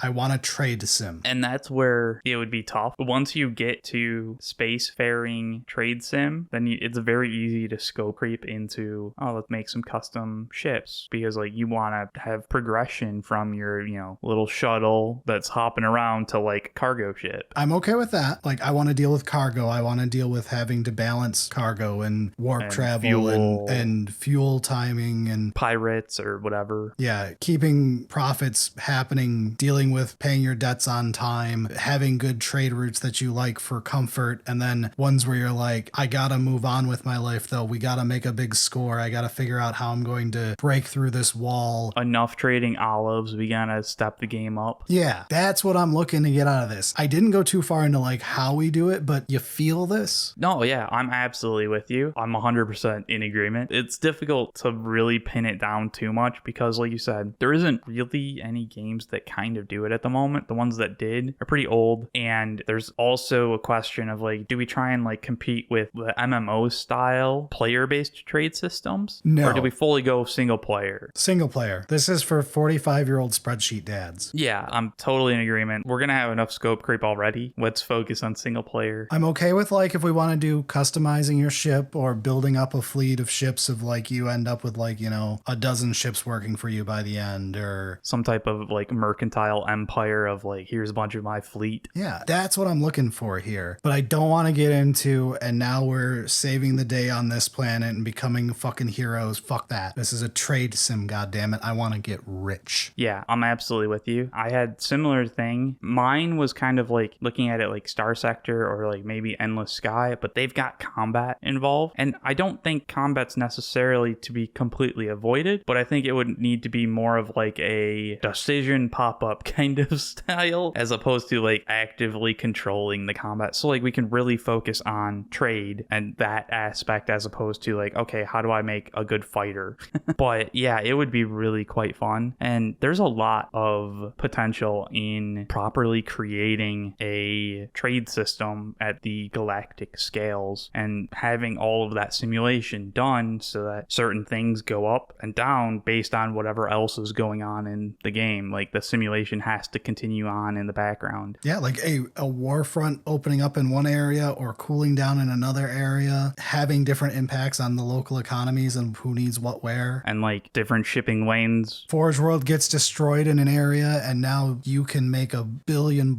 I want a trade sim. And that's where it would be tough. Once you get to spacefaring trade sim, then it's very easy to scope creep into, oh, let's make some custom ships, because like you want to have progression from your, little shuttle that's hopping around to like cargo ship. I'm okay with that. Like, I want to deal with cargo. I want to deal with having to balance cargo and warp travel and fuel timing and pirates or whatever. Yeah, keeping profits happening, dealing with paying your debts on time, having good trade routes that you like for comfort, and then ones where you're like, I gotta move on with my life though. We gotta make a big score. I gotta figure out how I'm going to break through this wall. Enough trading olives. We gotta step the game up. Yeah, that's what I'm looking to get out of this. I didn't go too far into like how we do it, but you feel this? No, yeah, I'm absolutely with you. I'm 100% in agreement. It's difficult to really pin it down too much because, like you said, there isn't really any games that kind of do it at the moment. The ones that did are pretty old, and there's also a question of like, do we try and like compete with the MMO style player-based trade systems? No. Or do we fully go single player? Single player. This is for 45-year-old spreadsheet dads. Yeah, I'm totally in agreement. We're gonna have enough scope creep already. Let's focus on single player. I'm okay with like if we want to do customizing your ship or building up a fleet of ships of like you end up with like, a dozen ships working for you by the end, or some type of like mercantile empire of like, here's a bunch of my fleet. Yeah, that's what I'm looking for here. But I don't want to get into, and now we're saving the day on this planet and becoming fucking heroes. Fuck that. This is a trade sim, goddammit. I want to get rich. Yeah, I'm absolutely with you. I had similar thing. Mine was kind of like looking at it like Star Sector or like maybe Endless Sky, but they've got combat involved. And I don't think combat's necessarily to be completely avoided, but I think it would need to be more of like a decision pop-up kind of style as opposed to like actively controlling the combat. So like we can really focus on trade and that aspect as opposed to like, okay, how do I make a good fighter? But yeah, it would be really quite fun. And there's a lot of potential in properly creating a trade system at the galactic scales and having all of that simulation done so that certain things go up and down based on whatever else is going on in the game. Like the simulation has to continue on in the background. Yeah, like a war front opening up in one area or cooling down in another area, having different impacts on the local economies and who needs what where. And like different shipping lanes. Forge World gets destroyed in an area and now you can make $1 billion.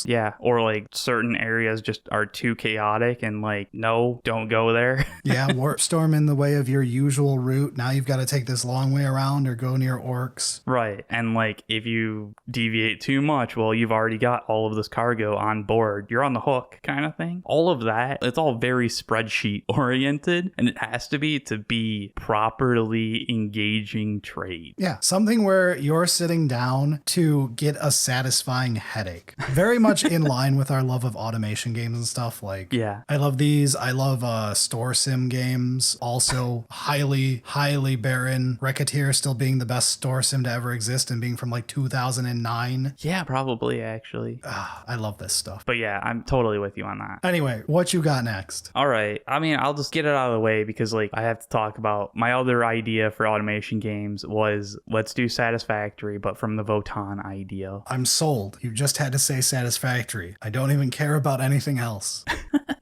Yeah, or like certain areas just are too chaotic and like, no, don't go there. Yeah, warp storm in the way of your usual route. Now you've got to take this long way around or go near orcs. Right. And like if you deviate too much, well, you've already got all of this cargo on board. You're on the hook kind of thing. All of that, it's all very spreadsheet oriented, and it has to be properly engaging trade. Yeah, something where you're sitting down to get a satisfying headache. Very much in line with our love of automation games and stuff. Like, Yeah. I love these. I love store sim games. Also, highly barren. Racketeer still being the best store sim to ever exist and being from like 2009. Yeah, probably actually. I love this stuff. But yeah, I'm totally with you on that. Anyway, what you got next? All right. I mean, I'll just get it out of the way because like I have to talk about my other idea for automation games was let's do Satisfactory, but from the Votann idea. I'm sold. You just had to say Satisfactory. I don't even care about anything else.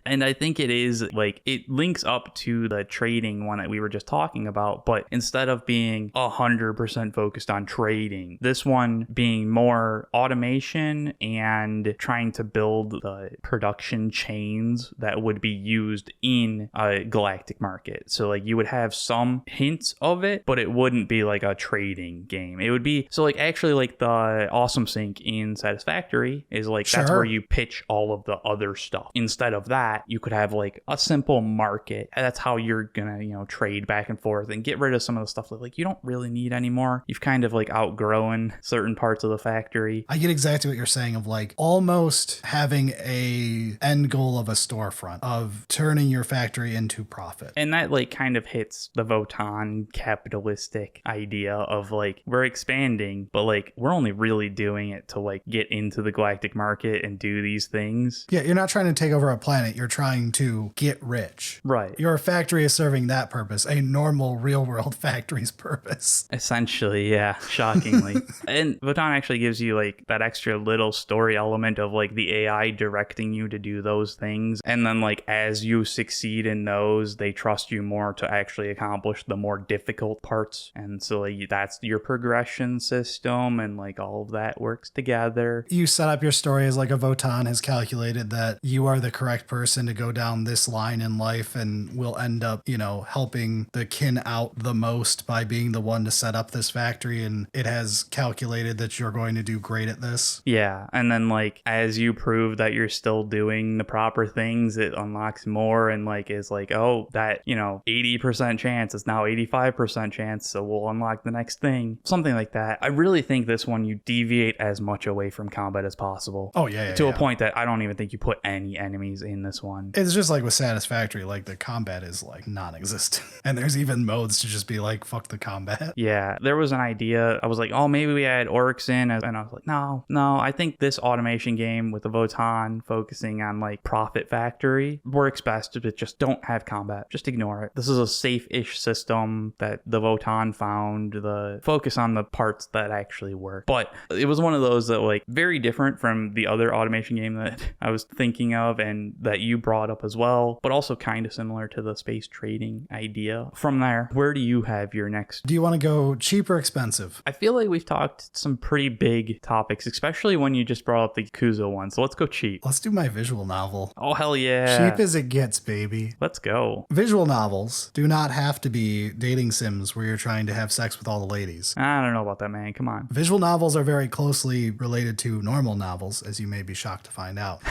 And I think it is like it links up to the trading one that we were just talking about, but instead of being 100% focused on trading, this one being more automation and trying to build the production chains that would be used in a galactic market. So like you would have some hints of it, but it wouldn't be like a trading game. It would be so like actually like the Awesome Sync in Satisfactory is like that's where you pitch all of the other stuff. Instead of that, you could have like a simple market. That's how you're gonna, trade back and forth and get rid of some of the stuff that like you don't really need anymore. You've kind of like outgrown certain parts of the factory. I get exactly what you're saying of like almost having a end goal of a storefront of turning your factory into profit. And that like kind of hits the Votann capitalistic idea of like we're expanding, but like we're only really doing it to like get into the galactic market and do these things. Yeah, you're not trying to take over a planet. You're trying to get rich. Right. Your factory is serving that purpose, a normal real world factory's purpose. Essentially, yeah, shockingly. And Votann actually gives you like that extra little story element of like the AI directing you to do those things. And then like as you succeed in those, they trust you more to actually accomplish the more difficult parts. And so like, that's your progression system and like all of that works together. You set up your story as like a Votann has calculated that you are the correct person to go down this line in life and will end up, helping the kin out the most by being the one to set up this factory, and it has calculated that you're going to do great at this. Yeah, and then like as you prove that you're still doing the proper things, it unlocks more and like is like, oh, that 80% chance is now 85% chance, so we'll unlock the next thing. Something like that. I really think this one you deviate as much away from combat as possible. Oh yeah, to a point that I don't even think you put any enemies in this one. It's just like with Satisfactory, like the combat is like non-existent. And there's even modes to just be like, fuck the combat. Yeah, there was an idea. I was like, oh, maybe we add orcs in. And I was like, no, I think this automation game with the Votann focusing on like profit factory works best, but just don't have combat. Just ignore it. This is a safe-ish system that the Votann found, the focus on the parts that actually work. But it was one of those that like very different from the other automation game that I was thinking of and that you brought up as well, but also kind of similar to the space trading idea. From there, where do you have your next? Do you want to go cheap or expensive? I feel like we've talked some pretty big topics, especially when you just brought up the Yakuza one. So let's go cheap. Let's do my visual novel. Oh, hell yeah. Cheap as it gets, baby. Let's go. Visual novels do not have to be dating sims where you're trying to have sex with all the ladies. I don't know about that, man. Come on. Visual novels are very closely related to normal novels, as you may be shocked to find out.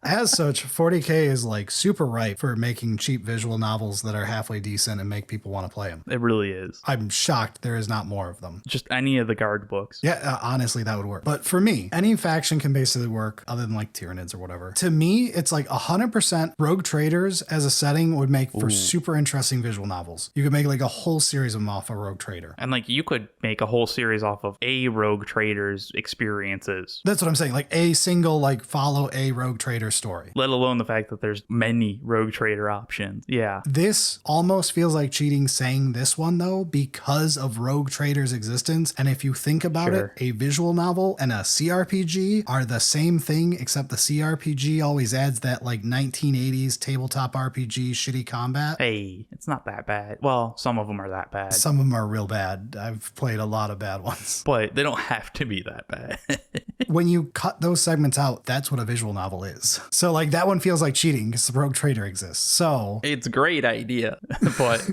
As such, 40K is like super ripe for making cheap visual novels that are halfway decent and make people want to play them. It really is. I'm shocked there is not more of them. Just any of the guard books. Yeah, honestly, that would work. But for me, any faction can basically work other than like Tyranids or whatever. To me, it's like 100% rogue traders as a setting would make for super interesting visual novels. You could make like a whole series of them off a rogue trader. And like you could make a whole series off of a rogue trader's experiences. That's what I'm saying. Like a single, like follow a rogue trader trader story. Let alone the fact that there's many rogue trader options. Yeah. This almost feels like cheating saying this one, though, because of Rogue Trader's existence. And if you think about Sure. it, a visual novel and a CRPG are the same thing, except the CRPG always adds that like 1980s tabletop RPG shitty combat. Hey, it's not that bad. Well, some of them are that bad, Some of them are real bad. I've played a lot of bad ones. but they don't have to be that bad. When you cut those segments out, that's what a visual novel is. So like that one feels like cheating because the Rogue Trader exists. So It's a great idea, but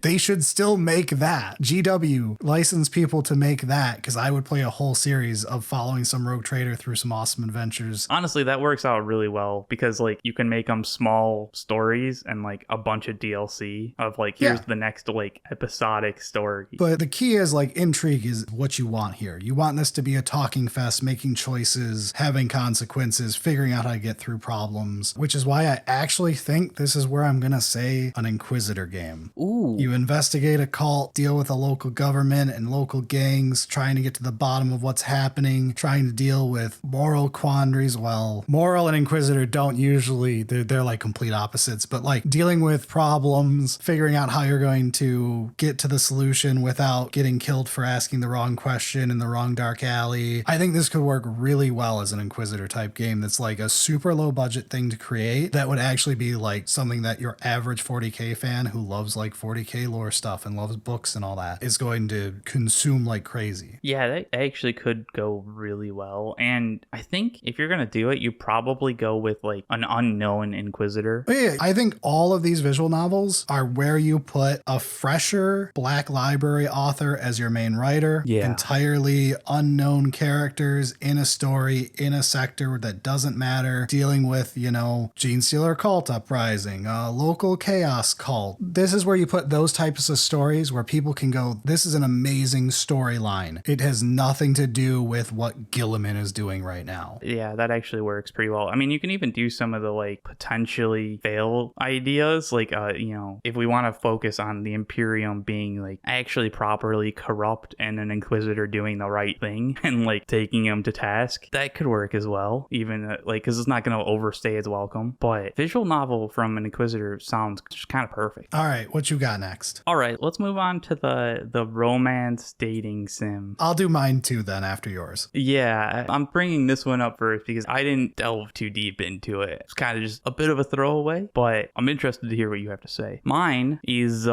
they should still make that. GW, license people to make that, because I would play a whole series of following some Rogue Trader through some awesome adventures. honestly, that works out really well because like you can make them small stories and like a bunch of DLC of like, here's Yeah. the next like episodic story. But the key is like intrigue is what you want here. You want this to be a talking fest, making choices, having consequences, figuring out how to get through problems, which is why I actually think this is where I'm going to say an Inquisitor game. Ooh. You investigate a cult, deal with a local government and local gangs, trying to get to the bottom of what's happening, trying to deal with moral quandaries. Well, moral and Inquisitor don't usually, they're like complete opposites, but like dealing with problems, figuring out how you're going to get to the solution without getting killed for asking the wrong question in the wrong dark alley. I think this could work really well as an Inquisitor type game that's like a super low budget thing to create that would actually be like something that your average 40K fan who loves like 40K lore stuff and loves books and all that is going to consume like crazy. Yeah, that actually could go really well. And I think if you're going to do it, you probably go with like an unknown Inquisitor. But yeah, I think all of these visual novels are where you put a fresher Black Library author as your main writer. Yeah. Entirely unknown characters in a story, in a sector that doesn't matter, dealing with, you know, Gene Stealer cult uprising, a local chaos cult. This is where you put those types of stories where people can go, this is an amazing storyline. It has nothing to do with what Gilliman is doing right now. Yeah, that actually works pretty well. I mean, you can even do some of the like potentially fail ideas, like you know, if we want to focus on the Imperium being like actually properly corrupt and an Inquisitor doing the right thing and like taking him to task, that could work as well. Even like, because it's not going to overstay its welcome. But visual novel from an Inquisitor sounds just kind of perfect. All right, what you got next? All right, let's move on to the romance dating sim. I'll do mine too then after yours. Yeah, I'm bringing this one up first because I didn't delve too deep into it. It's kind of just a bit of a throwaway, but I'm interested to hear what you have to say. Mine is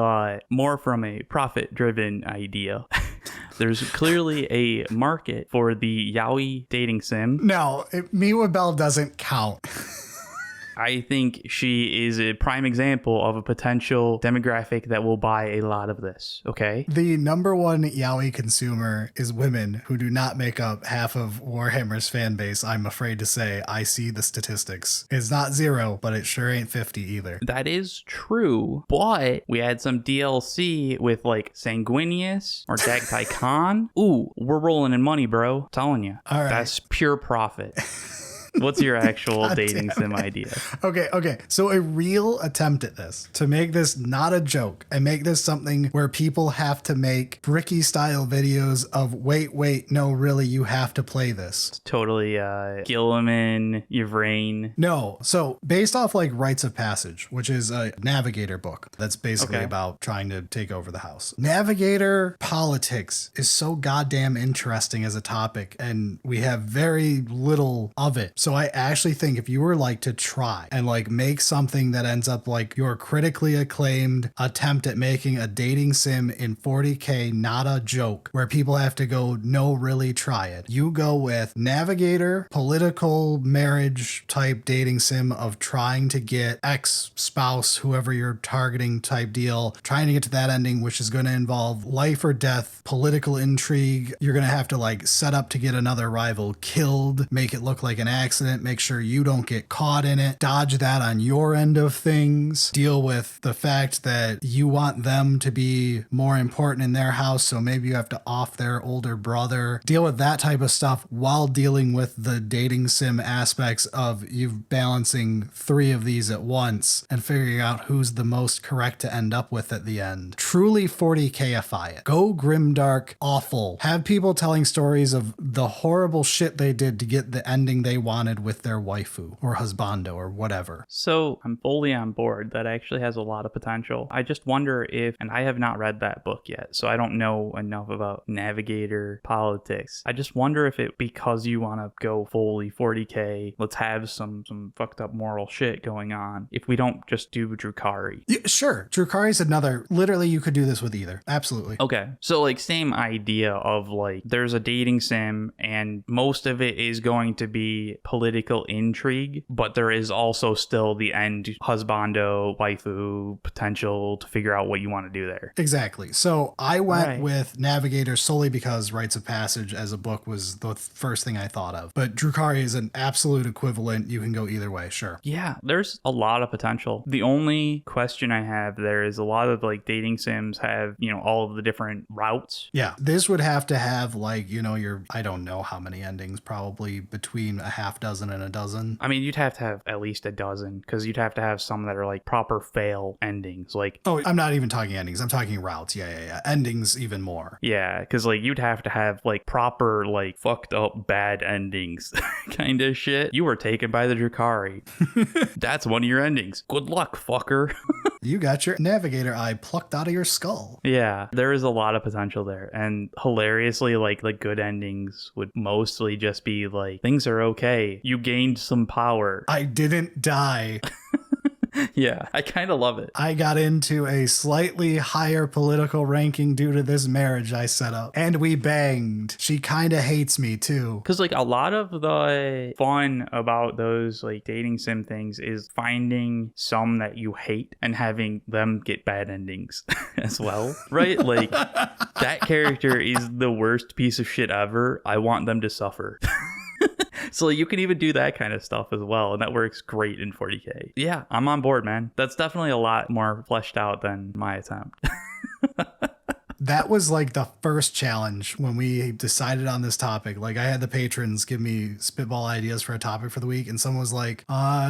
more from a profit-driven idea. There's clearly a market for the yaoi dating sim. No, Miwa Bell doesn't count. I think she is a prime example of a potential demographic that will buy a lot of this, okay? The number one yaoi consumer is women who do not make up half of Warhammer's fan base. I'm afraid to say, I see the statistics. It's not 0, but it sure ain't 50 either. That is true, but we had some DLC with like Sanguinius or Dagtai Khan. Ooh, we're rolling in money, bro. I'm telling you. All right. That's pure profit. What's your actual God dating damn sim it. idea? Okay. So a real attempt at this, to make this not a joke and make this something where people have to make Bricky style videos of wait, no, really, you have to play this. Totally Gilliman, Yvrain. No. So based off like Rites of Passage, which is a Navigator book that's basically Okay. about trying to take over the house. Navigator politics is so goddamn interesting as a topic, and we have very little of it. So I actually think if you were like to try and like make something that ends up like your critically acclaimed attempt at making a dating sim in 40K, not a joke, where people have to go, no, really try it. You go with Navigator, political marriage type dating sim of trying to get ex-spouse, whoever you're targeting type deal, trying to get to that ending, which is going to involve life or death, political intrigue. You're going to have to like set up to get another rival killed, make it look like an accident, make sure you don't get caught in it, dodge that on your end of things, deal with the fact that you want them to be more important in their house, so maybe you have to off their older brother, deal with that type of stuff while dealing with the dating sim aspects of you balancing 3 of these at once and figuring out who's the most correct to end up with at the end. Truly 40Kify it. Go grimdark awful. Have people telling stories of the horrible shit they did to get the ending they want wanted with their waifu or husbando or whatever. So I'm fully on board. That actually has a lot of potential. I just wonder if, and I have not read that book yet, so I don't know enough about Navigator politics. I just wonder if it, because you want to go fully 40k, let's have some fucked up moral shit going on, if we don't just do Drukhari. Yeah, sure. Drukhari is another, literally you could do this with either. Absolutely. Okay. So like same idea of like there's a dating sim and most of it is going to be political intrigue, but there is also still the end husbando, waifu potential to figure out what you want to do there. Exactly. So I went Right. with Navigator solely because Rites of Passage as a book was the first thing I thought of. But Drukhari is an absolute equivalent. You can go either way, sure. Yeah, there's a lot of potential. The only question I have there is a lot of like dating sims have, you know, all of the different routes. Yeah, this would have to have like, you know, I don't know how many endings, probably between a half dozen and a dozen. I mean, you'd have to have at least a dozen because you'd have to have some that are like proper fail endings. Like, Oh, I'm not even talking endings. I'm talking routes. Yeah. Endings even more. yeah, because like you'd have to have like proper like fucked up bad endings kind of shit. You were taken by the Drukhari. That's one of your endings. Good luck, fucker. You got your Navigator eye plucked out of your skull. Yeah, there is a lot of potential there. And hilariously, like the good endings would mostly just be like, things are okay. You gained some power. I didn't die. Yeah, I kind of love it. I got into a slightly higher political ranking due to this marriage I set up. And we banged. She kind of hates me too. Because like a lot of the fun about those like dating sim things is finding some that you hate and having them get bad endings as well, right? Like that character is the worst piece of shit ever. I want them to suffer. So you can even do that kind of stuff as well, and that works great in 40k. Yeah, I'm on board, man. That's definitely a lot more fleshed out than my attempt. That was like the first challenge when we decided on this topic. Like I had the patrons give me spitball ideas for a topic for the week, and someone was like,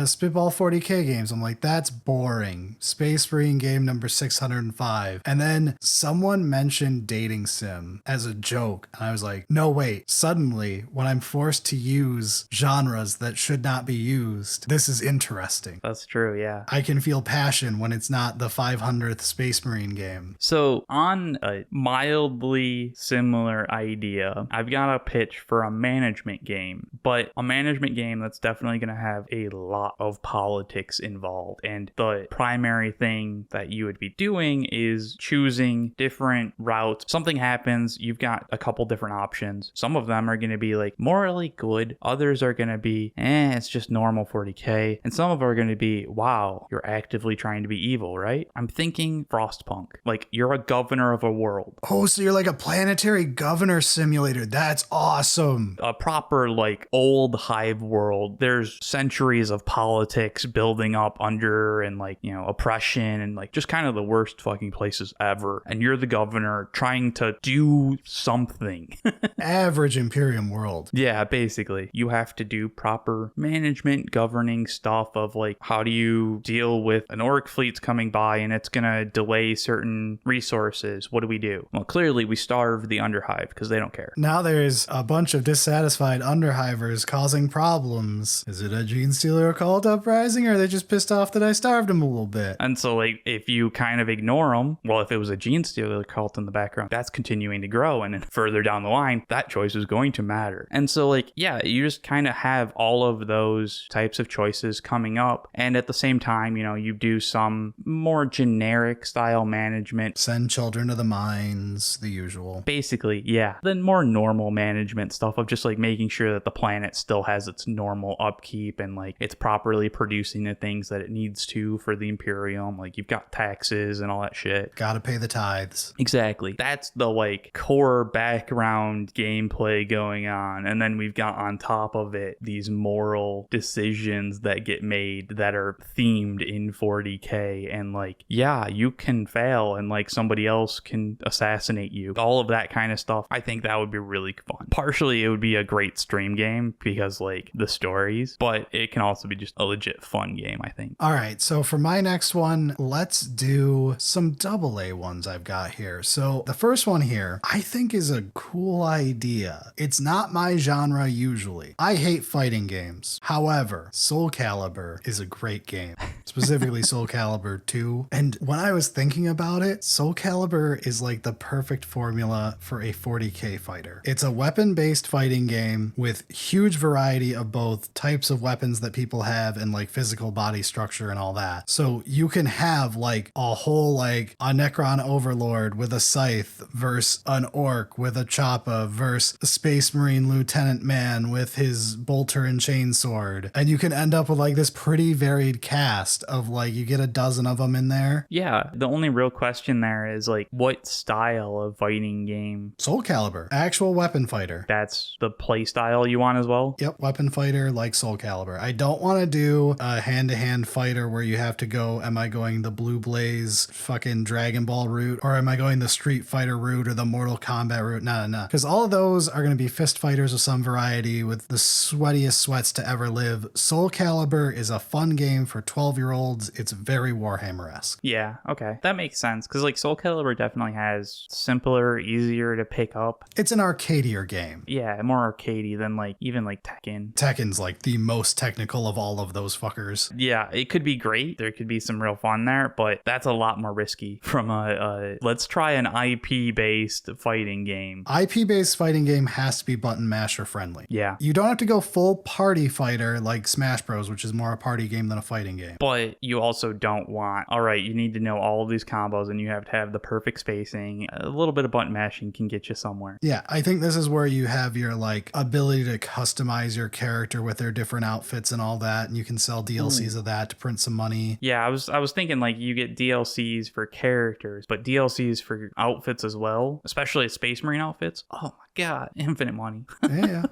spitball 40k games. I'm like, that's boring. Space Marine game number 605. And then someone mentioned dating sim as a joke. And I was like, no, wait. Suddenly, when I'm forced to use genres that should not be used, this is interesting. That's true, yeah. I can feel passion when it's not the 500th Space Marine game. So on a mildly similar idea, I've got a pitch for a management game, but a management game that's definitely going to have a lot of politics involved. And the primary thing that you would be doing is choosing different routes. Something happens, you've got a couple different options. Some of them are going to be like morally good. Others are going to be, it's just normal 40k. And some of them are going to be, wow, you're actively trying to be evil, right? I'm thinking Frostpunk. Like you're a governor of a world. Oh, so you're like a planetary governor simulator. That's awesome. A proper like old hive world. There's centuries of politics building up under and like, you know, oppression and like just kind of the worst fucking places ever. And you're the governor trying to do something. Average Imperium world. Yeah, basically. You have to do proper management, governing stuff of like, how do you deal with an orc fleet's coming by and it's going to delay certain resources? What do we do? Well, clearly we starve the underhive because they don't care. Now there's a bunch of dissatisfied underhivers causing problems. Is it a gene stealer cult uprising, or are they just pissed off that I starved them a little bit? And so like if you kind of ignore them, well, if it was a gene stealer cult in the background, that's continuing to grow, and then further down the line that choice is going to matter. And so like, yeah, you just kind of have all of those types of choices coming up, and at the same time, you know, you do some more generic style management. Send children to the mines, the usual. Basically, yeah. Then more normal management stuff of just like making sure that the planet still has its normal upkeep and like it's properly producing the things that it needs to for the Imperium. Like you've got taxes and all that shit. Gotta pay the tithes. Exactly. That's the like core background gameplay going on. And then we've got on top of it these moral decisions that get made that are themed in 40k. And like, yeah, you can fail and like somebody else can and assassinate you. All of that kind of stuff. I think that would be really fun. Partially, it would be a great stream game because like the stories, but it can also be just a legit fun game, I think. All right, so for my next one, let's do some AA ones I've got here. So the first one here, I think is a cool idea. It's not my genre usually. I hate fighting games. However, Soulcalibur is a great game, specifically Soulcalibur 2. And when I was thinking about it, Soulcalibur is like the perfect formula for a 40k fighter. It's a weapon-based fighting game with huge variety of both types of weapons that people have and like physical body structure and all that. So you can have like a whole like a Necron overlord with a scythe versus an orc with a choppa versus a space marine lieutenant man with his bolter and chainsword. And you can end up with like this pretty varied cast of like, you get a dozen of them in there. Yeah, the only real question there is like, what style of fighting game? Soulcalibur, actual weapon fighter. That's the play style you want as well? Yep, weapon fighter like Soulcalibur. I don't want to do a hand-to-hand fighter where you have to go, am I going the Blue Blaze fucking Dragon Ball route, or am I going the Street Fighter route or the Mortal Kombat route? No. Because all of those are going to be fist fighters of some variety with the sweatiest sweats to ever live. Soulcalibur is a fun game for 12-year-olds. It's very Warhammer-esque. Yeah, okay. That makes sense. Because like Soulcalibur definitely has simpler, easier to pick up. It's an arcadier game. Yeah, more arcadey than like even like Tekken. Tekken's like the most technical of all of those fuckers. Yeah, it could be great. There could be some real fun there, but that's a lot more risky from a let's try an IP-based fighting game. IP-based fighting game has to be button masher friendly. Yeah. You don't have to go full party fighter like Smash Bros, which is more a party game than a fighting game. But you also don't want, all right, you need to know all of these combos and you have to have the perfect spacing. A little bit of button mashing can get you somewhere. Yeah, I think this is where you have your like ability to customize your character with their different outfits and all that, and you can sell DLCs of that to print some money. Yeah, I was thinking like you get DLCs for characters, but DLCs for outfits as well, especially Space Marine outfits. Oh my god, infinite money. Yeah.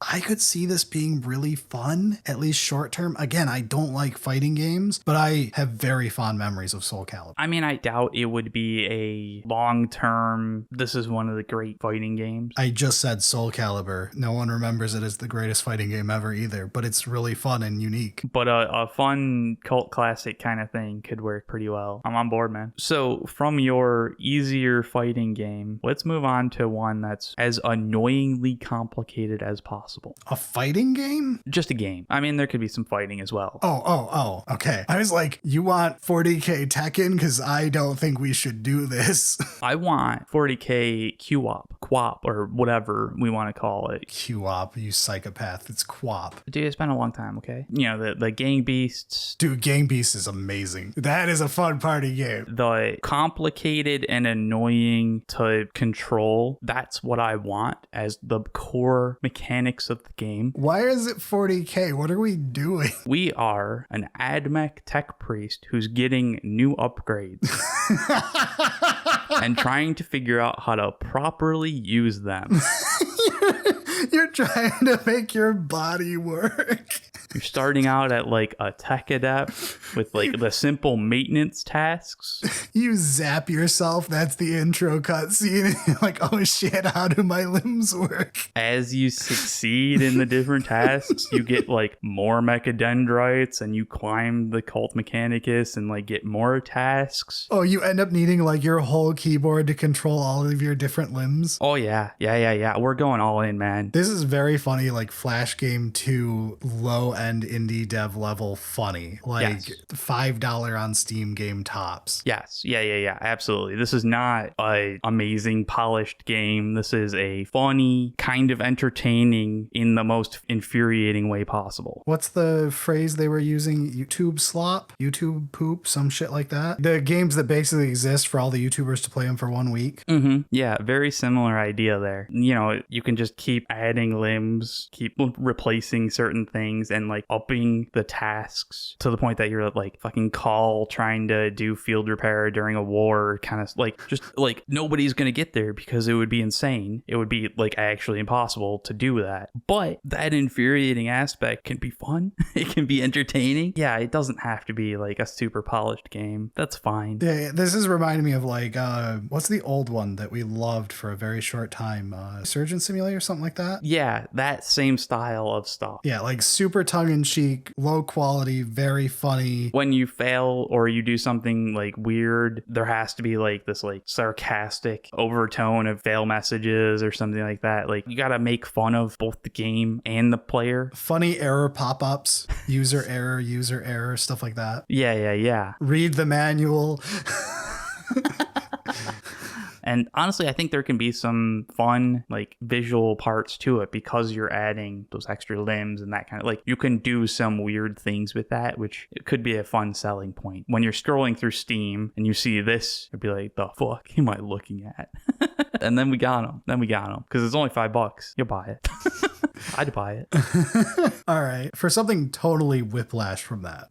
I could see this being really fun, at least short term. Again, I don't like fighting games, but I have very fond memories of Soulcalibur. I mean, I doubt it would be a long-term, this is one of the great fighting games. I just said Soulcalibur. No one remembers it as the greatest fighting game ever either, but it's really fun and unique. But a fun cult classic kind of thing could work pretty well. I'm on board, man. So from your easier fighting game, let's move on to one that's as annoyingly complicated as possible. A fighting game? Just a game. I mean, there could be some fighting as well. Oh, okay. I was like, you want 40k Tekken? Because I don't think we should do this. I want 40k QOP, or whatever we want to call it. QOP, you psychopath. It's QOP. Dude, it's been a long time, okay? You know, the Gang Beasts. Dude, Gang Beasts is amazing. That is a fun party game. The complicated and annoying to control, that's what I want as the core mechanics of the game. Why is it 40k? What are we doing? We are an AdMech tech priest who's getting new upgrades and trying to figure out how to properly use them. You're trying to make your body work. You're starting out at like a tech adept with like the simple maintenance tasks. You zap yourself. That's the intro cutscene. You're like, oh shit, how do my limbs work? As you succeed in the different tasks, you get like more mechadendrites and you climb the cult mechanicus and like get more tasks. Oh, you end up needing like your whole keyboard to control all of your different limbs. Oh yeah. We're going all in, man. This is very funny, like Flash Game 2 low end indie dev level funny. Like yes. $5 on Steam game tops. Yes. Yeah. Absolutely. This is not a amazing polished game. This is a funny, kind of entertaining in the most infuriating way possible. What's the phrase they were using? YouTube slop? YouTube poop? Some shit like that? The games that basically exist for all the YouTubers to play them for 1 week. Mm-hmm. Yeah, very similar idea there. You know, you can just keep adding limbs, keep replacing certain things, and like upping the tasks to the point that you're like fucking Call trying to do field repair during a war, kind of like just like nobody's gonna get there because it would be insane. It would be like actually impossible to do that. But that infuriating aspect can be fun. It can be entertaining. Yeah, it doesn't have to be like a super polished game. That's fine. Yeah, this is reminding me of like what's the old one that we loved for a very short time? Surgeon Simulator, something like that. Yeah, that same style of stuff. Yeah, like super tongue-in-cheek, low quality, very funny. When you fail or you do something like weird, there has to be like this like sarcastic overtone of fail messages or something like that. Like you gotta make fun of both the game and the player. Funny error pop-ups, user error, stuff like that. Yeah. Read the manual. And honestly, I think there can be some fun, like, visual parts to it because you're adding those extra limbs and that kind of, like, you can do some weird things with that, which it could be a fun selling point. When you're scrolling through Steam and you see this, you'd be like, the fuck am I looking at? And then we got them. Because it's only $5. You'll buy it. I'd buy it. All right. For something totally whiplash from that.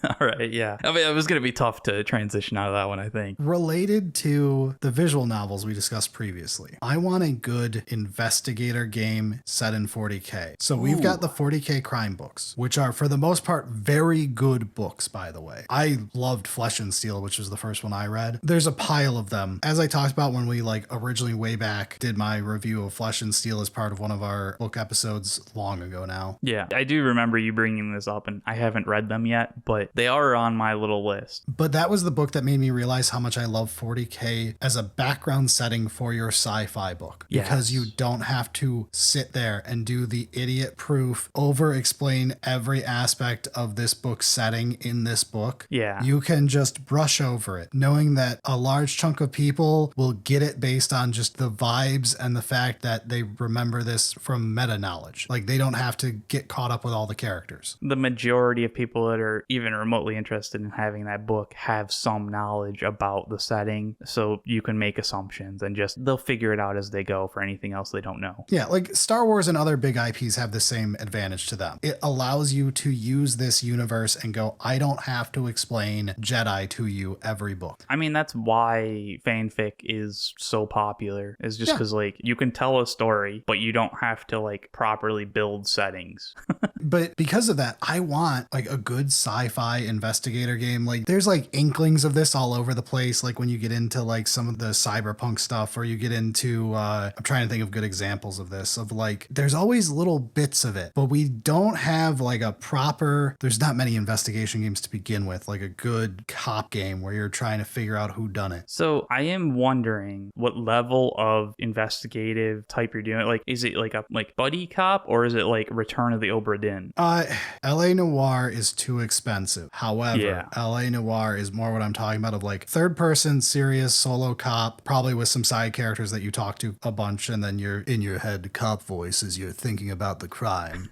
All right, yeah. I mean, it was going to be tough to transition out of that one, I think. Related to the visual novels we discussed previously, I want a good investigator game set in 40K. So we've got the 40K crime books, which are, for the most part, very good books, by the way. I loved Flesh and Steel, which was the first one I read. There's a pile of them. As I talked about when we, like, originally way back did my review of Flesh and Steel as part of one of our book episodes long ago now. Yeah, I do remember you bringing this up, and I haven't read them yet, but they are on my little list. But that was the book that made me realize how much I love 40K as a background setting for your sci-fi book. Yes. Because you don't have to sit there and do the idiot-proof, over-explain every aspect of this book's setting in this book. Yeah. You can just brush over it, knowing that a large chunk of people will get it based on just the vibes and the fact that they remember this from meta-knowledge. Like, they don't have to get caught up with all the characters. The majority of people that are even remotely interested in having that book have some knowledge about the setting, so you can make assumptions and just they'll figure it out as they go for anything else they don't know. Yeah, like Star Wars and other big IPs have the same advantage to them. It allows you to use this universe and go, I don't have to explain Jedi to you every book. I mean, that's why fanfic is so popular, is just because like you can tell a story, but you don't have to like properly build settings. But because of that, I want like a good sci-fi investigator game. Like there's like inklings of this all over the place. Like when you get into like some of the cyberpunk stuff, or you get into, I'm trying to think of good examples of this, of like, there's always little bits of it, but we don't have like a proper, there's not many investigation games to begin with, like a good cop game where you're trying to figure out who done it. So I am wondering what level of investigative type you're doing. Like, is it like a like buddy cop, or is it like Return of the Obra Dinn? LA Noir is too expensive. However, LA Noir is more what I'm talking about, of like third person, serious solo cop, probably with some side characters that you talk to a bunch, and then you're in your head cop voice as you're thinking about the crime.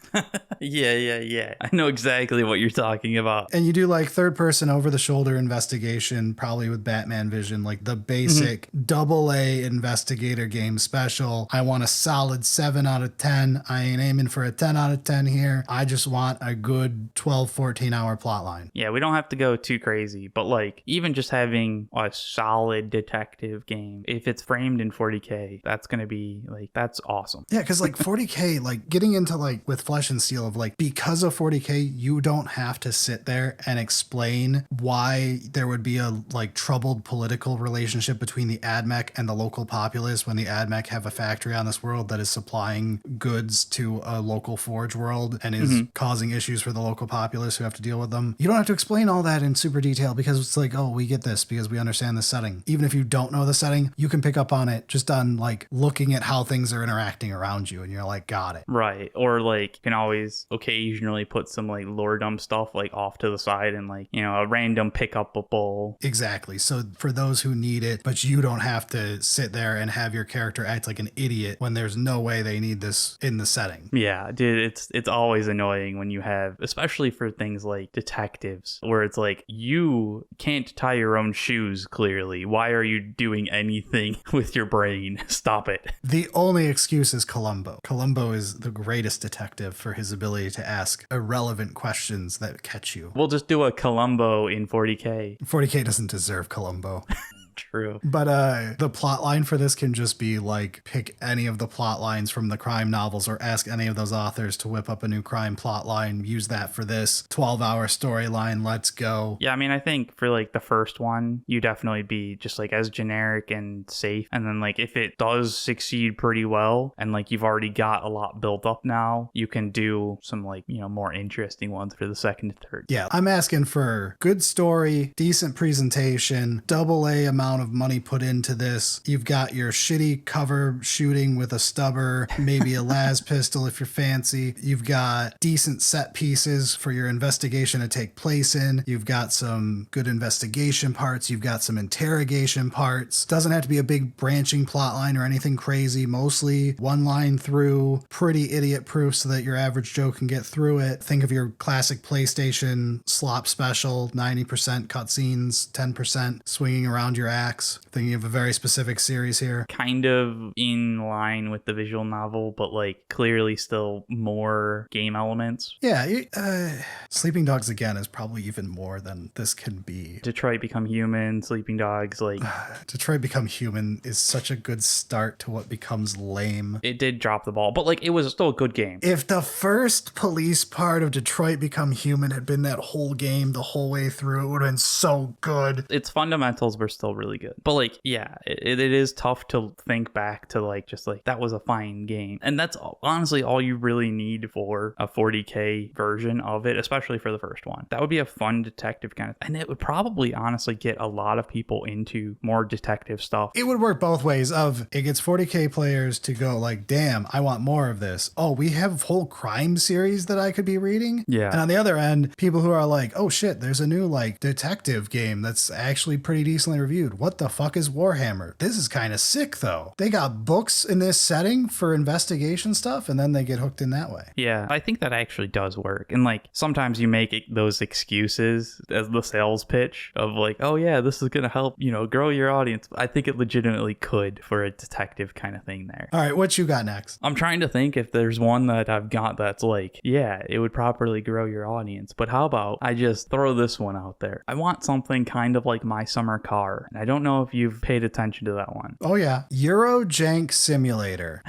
Yeah. I know exactly what you're talking about. And you do like third person over the shoulder investigation, probably with Batman vision, like the basic AA investigator game special. I want a solid 7 out of 10. I ain't aiming for a 10 out of 10 here. I just want a good 12, 14 hour plot line. Yeah, we don't have to go too crazy, but like even just having a solid detective game, if it's framed in 40K, that's going to be like, that's awesome. Yeah, because like 40K, like getting into like with Flesh and Steel of like, because of 40K, you don't have to sit there and explain why there would be a like troubled political relationship between the AdMech and the local populace when the AdMech have a factory on this world that is supplying goods to a local forge world and is causing issues for the local populace who have to deal with them. You don't have to explain all that in super detail because it's like, oh, we get this because we understand the setting. Even if you don't know the setting, you can pick up on it just on like looking at how things are interacting around you, and you're like, got it. Right. Or like you can always occasionally put some like lore dump stuff like off to the side and like, you know, a random pick-upable. Exactly. So for those who need it, but you don't have to sit there and have your character act like an idiot when there's no way they need this in the setting. Yeah, dude, it's always annoying when you have, especially for things like detectives where it's like, you can't tie your own shoes, clearly. Why are you doing anything with your brain? Stop it. The only excuse is Columbo. Columbo is the greatest detective for his ability to ask irrelevant questions that catch you. We'll just do a Columbo in 40K. 40K doesn't deserve Columbo. True. But the plot line for this can just be like, pick any of the plot lines from the crime novels or ask any of those authors to whip up a new crime plot line, use that for this 12-hour storyline, let's go. Yeah, I mean, I think for like the first one, you definitely be just like as generic and safe. And then like if it does succeed pretty well and like you've already got a lot built up now, you can do some like, you know, more interesting ones for the second and third. Yeah, I'm asking for good story, decent presentation, AA amount of money put into this. You've got your shitty cover shooting with a stubber, maybe a las pistol if you're fancy. You've got decent set pieces for your investigation to take place in. You've got some good investigation parts. You've got some interrogation parts. Doesn't have to be a big branching plot line or anything crazy. Mostly one line through, pretty idiot proof so that your average Joe can get through it. Think of your classic PlayStation slop special, 90% cutscenes, 10% swinging around your axe. Thinking of a very specific series here. Kind of in line with the visual novel, but like clearly still more game elements. Yeah, Sleeping Dogs again is probably even more than this can be. Detroit Become Human, Sleeping Dogs, like Detroit Become Human is such a good start to what becomes lame. it did drop the ball, but like it was still a good game. If the first police part of Detroit Become Human had been that whole game the whole way through, it would have been so good. Its fundamentals were still really good, but like yeah, it is tough to think back to like just like that was a fine game, and that's honestly all you really need for a 40K version of it, especially for the first one. That would be a fun detective kind of, and it would probably honestly get a lot of people into more detective stuff. It would work both ways. Of it gets 40K players to go like, damn, I want more of this. Oh, we have whole crime series that I could be reading. Yeah. And on the other end, people who are like, oh shit, there's a new like detective game that's actually pretty decently reviewed. What the fuck is Warhammer? This is kind of sick though. They got books in this setting for investigation stuff, and then they get hooked in that way. Yeah, I think that actually does work. And like sometimes you make those excuses as the sales pitch of like, oh yeah, this is going to help, you know, grow your audience. I think it legitimately could for a detective kind of thing there. All right, what you got next? I'm trying to think if there's one that I've got that's like, yeah, it would properly grow your audience. But how about I just throw this one out there? I want something kind of like My Summer Car. And I don't know if you've paid attention to that one. Oh yeah, Eurojank Simulator.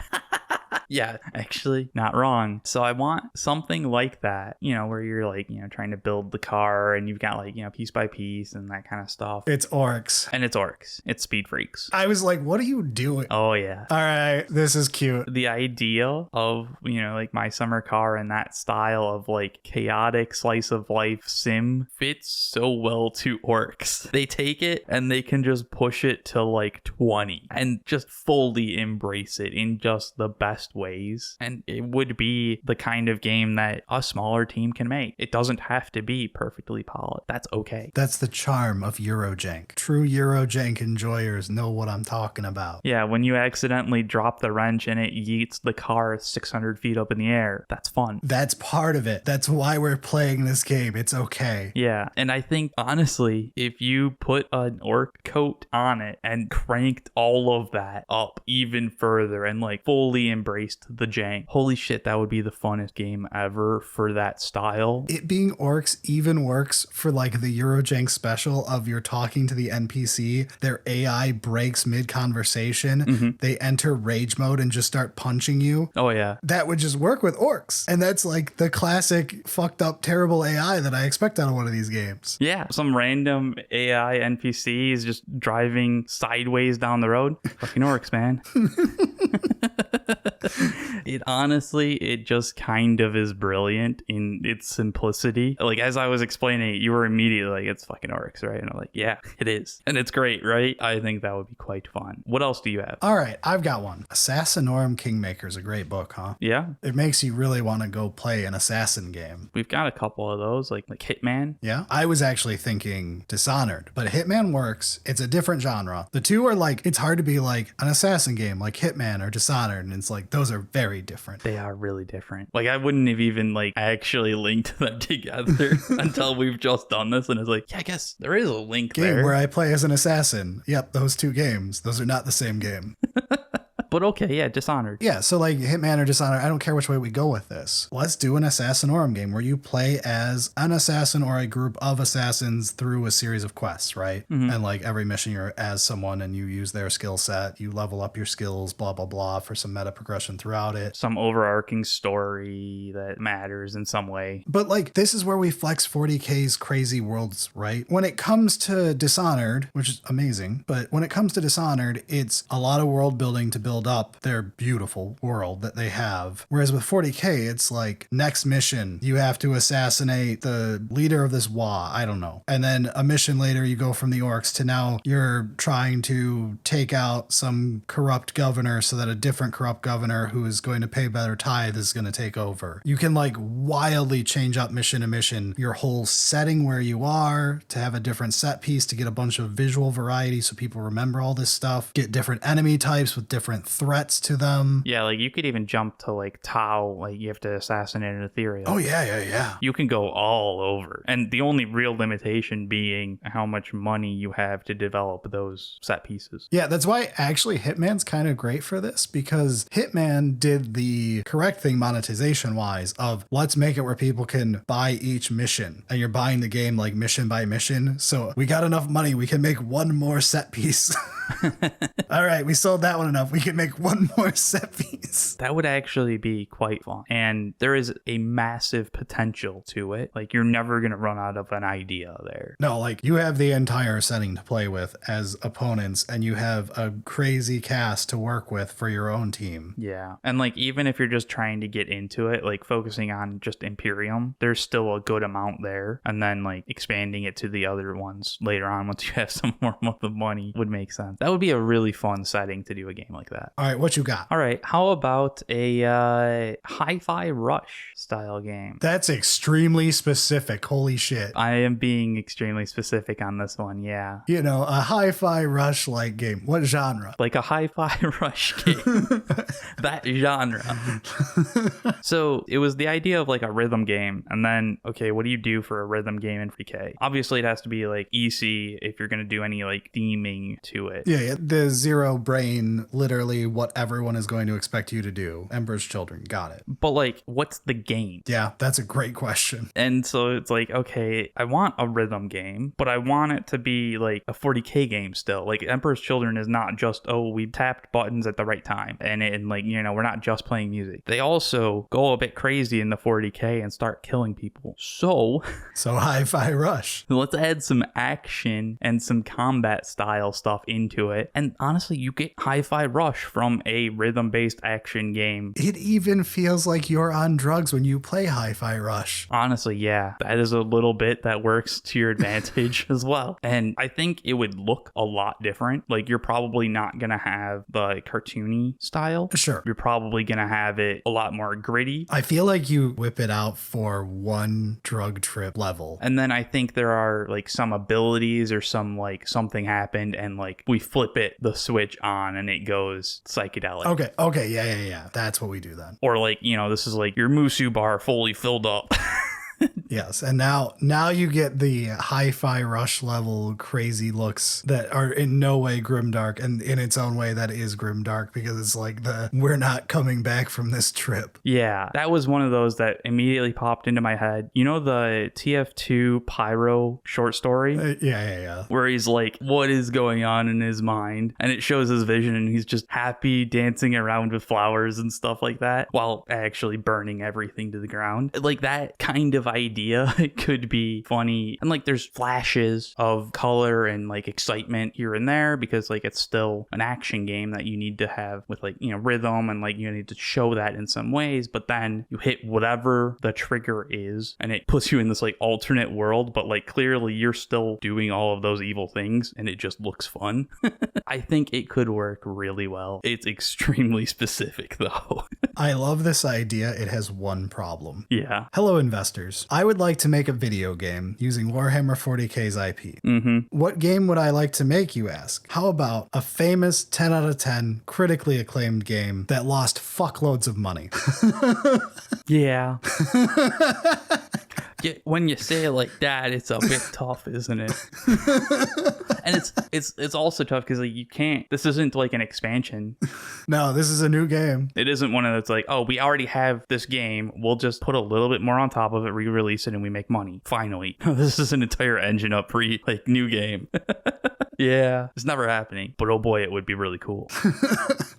Yeah, actually, not wrong. So I want something like that, you know, where you're like, you know, trying to build the car and you've got like, you know, piece by piece and that kind of stuff. It's orcs. And it's orcs. It's Speed Freaks. I was like, what are you doing? Oh, yeah. All right, this is cute. The idea of, you know, like My Summer Car and that style of like chaotic slice of life sim fits so well to orcs. They take it and they can just push it to like 20 and just fully embrace it in just the best ways, and it would be the kind of game that a smaller team can make. It doesn't have to be perfectly polished. That's okay. That's the charm of Eurojank. True Eurojank enjoyers know what I'm talking about. Yeah, when you accidentally drop the wrench and it yeets the car 600 feet up in the air, that's fun. That's part of it. That's why we're playing this game. It's okay. Yeah, and I think honestly, if you put an orc coat on it and cranked all of that up even further and like fully embraced the jank, holy shit, that would be the funnest game ever for that style. It being orcs even works for like the Eurojank special of you're talking to the NPC, their AI breaks mid-conversation, they enter rage mode and just start punching you. Oh yeah. That would just work with orcs. And that's like the classic fucked up terrible AI that I expect out of one of these games. Yeah, some random AI NPC is just driving sideways down the road. Fucking orcs, man. It just kind of is brilliant in its simplicity. Like, as I was explaining it, you were immediately like, it's fucking orcs, right? And I'm like, yeah, it is. And it's great, right? I think that would be quite fun. What else do you have? All right, I've got one. Assassinorum Kingmaker is a great book, huh? Yeah. It makes you really want to go play an assassin game. We've got a couple of those, like Hitman. Yeah. I was actually thinking Dishonored, but Hitman works. It's a different genre. The two are like, it's hard to be like an assassin game like Hitman or Dishonored. And it's like, those are very very different. They are really different. Like, I wouldn't have even like actually linked them together until we've just done this, and it's like, yeah, I guess there is a link Game there. where I play as an assassin. Yep, those two games. Those are not the same game. But okay, yeah, Dishonored. Yeah, so like Hitman or Dishonored, I don't care which way we go with this. Let's do an Assassinorum game where you play as an assassin or a group of assassins through a series of quests, right? And like every mission you're as someone and you use their skill set, you level up your skills, blah, blah, blah, for some meta progression throughout it. Some overarching story that matters in some way. But like, this is where we flex 40K's crazy worlds, right? When it comes to Dishonored, which is amazing, but when it comes to Dishonored, it's a lot of world building to build up their beautiful world that they have. Whereas with 40K, it's like, next mission, you have to assassinate the leader of this WA, I don't know. And then a mission later, you go from the orcs to now you're trying to take out some corrupt governor so that a different corrupt governor who is going to pay better tithe is going to take over. You can like wildly change up mission to mission, your whole setting where you are, to have a different set piece, to get a bunch of visual variety so people remember all this stuff, get different enemy types with different threats to them. Yeah, like you could even jump to like Tau, like you have to assassinate an ethereal. Oh yeah. You can go all over. And the only real limitation being how much money you have to develop those set pieces. Yeah, that's why actually Hitman's kind of great for this, because Hitman did the correct thing monetization wise of let's make it where people can buy each mission and you're buying the game like mission by mission. So we got enough money, we can make one more set piece. All right, we sold that one enough. We can make one more set piece. That would actually be quite fun. And there is a massive potential to it. Like, you're never going to run out of an idea there. No, like you have the entire setting to play with as opponents, and you have a crazy cast to work with for your own team. Yeah. And like, even if you're just trying to get into it, like focusing on just Imperium, there's still a good amount there. And then like expanding it to the other ones later on once you have some more of the money would make sense. That would be a really fun setting to do a game like that. All right, what you got? All right, how about a Hi-Fi Rush style game? That's extremely specific. Holy shit. I am being extremely specific on this one, yeah. You know, a Hi-Fi Rush like game. What genre? Like a Hi-Fi Rush game. That genre. So it was the idea of like a rhythm game, and then, okay, what do you do for a rhythm game in 3K? Obviously, it has to be like EC if you're going to do any like theming to it. Yeah, the zero brain, literally what everyone is going to expect you to do. Emperor's Children, got it. But like, what's the game? Yeah, that's a great question. And so it's like, okay, I want a rhythm game, but I want it to be like a 40K game still. Like Emperor's Children is not just, oh, we tapped buttons at the right time and like, you know, we're not just playing music. They also go a bit crazy in the 40K and start killing people. So Hi-Fi Rush. let's add some action and some combat style stuff into it. And honestly, you get Hi-Fi Rush from a rhythm-based action game. It even feels like you're on drugs when you play Hi-Fi Rush. Honestly, yeah, that is a little bit that works to your advantage as well. And I think it would look a lot different. Like, you're probably not going to have the cartoony style. Sure. You're probably going to have it a lot more gritty. I feel like you whip it out for one drug trip level. And then I think there are like some abilities or some like something happened and like we flip the switch on and it goes psychedelic. Okay, yeah. That's what we do then. Or like, you know, this is like your Musu bar fully filled up. Yes, and now you get the Hi-Fi Rush level crazy looks that are in no way grimdark, and in its own way that is grimdark because it's like we're not coming back from this trip. Yeah, that was one of those that immediately popped into my head. You know the TF2 Pyro short story? Yeah. Where he's like, what is going on in his mind? And it shows his vision and he's just happy dancing around with flowers and stuff like that while actually burning everything to the ground. Like that kind of idea could be funny. And like there's flashes of color and like excitement here and there because like it's still an action game that you need to have with like, you know, rhythm and like you need to show that in some ways. But then you hit whatever the trigger is and it puts you in this like alternate world, but like clearly you're still doing all of those evil things and it just looks fun. I think it could work really well. It's extremely specific though. I love this idea. It has one problem. Yeah. Hello, investors. I would like to make a video game using Warhammer 40k's IP. What game would I like to make, you ask? How about a famous 10 out of 10 critically acclaimed game that lost fuckloads of money? Yeah. When you say it like that, it's a bit tough, isn't it? And it's also tough because like you can't. This isn't like an expansion. No, this is a new game. It isn't one of that's like, oh, we already have this game. We'll just put a little bit more on top of it, re-release it, and we make money. Finally, this is an entire engine up new game. Yeah, it's never happening, but oh boy, it would be really cool.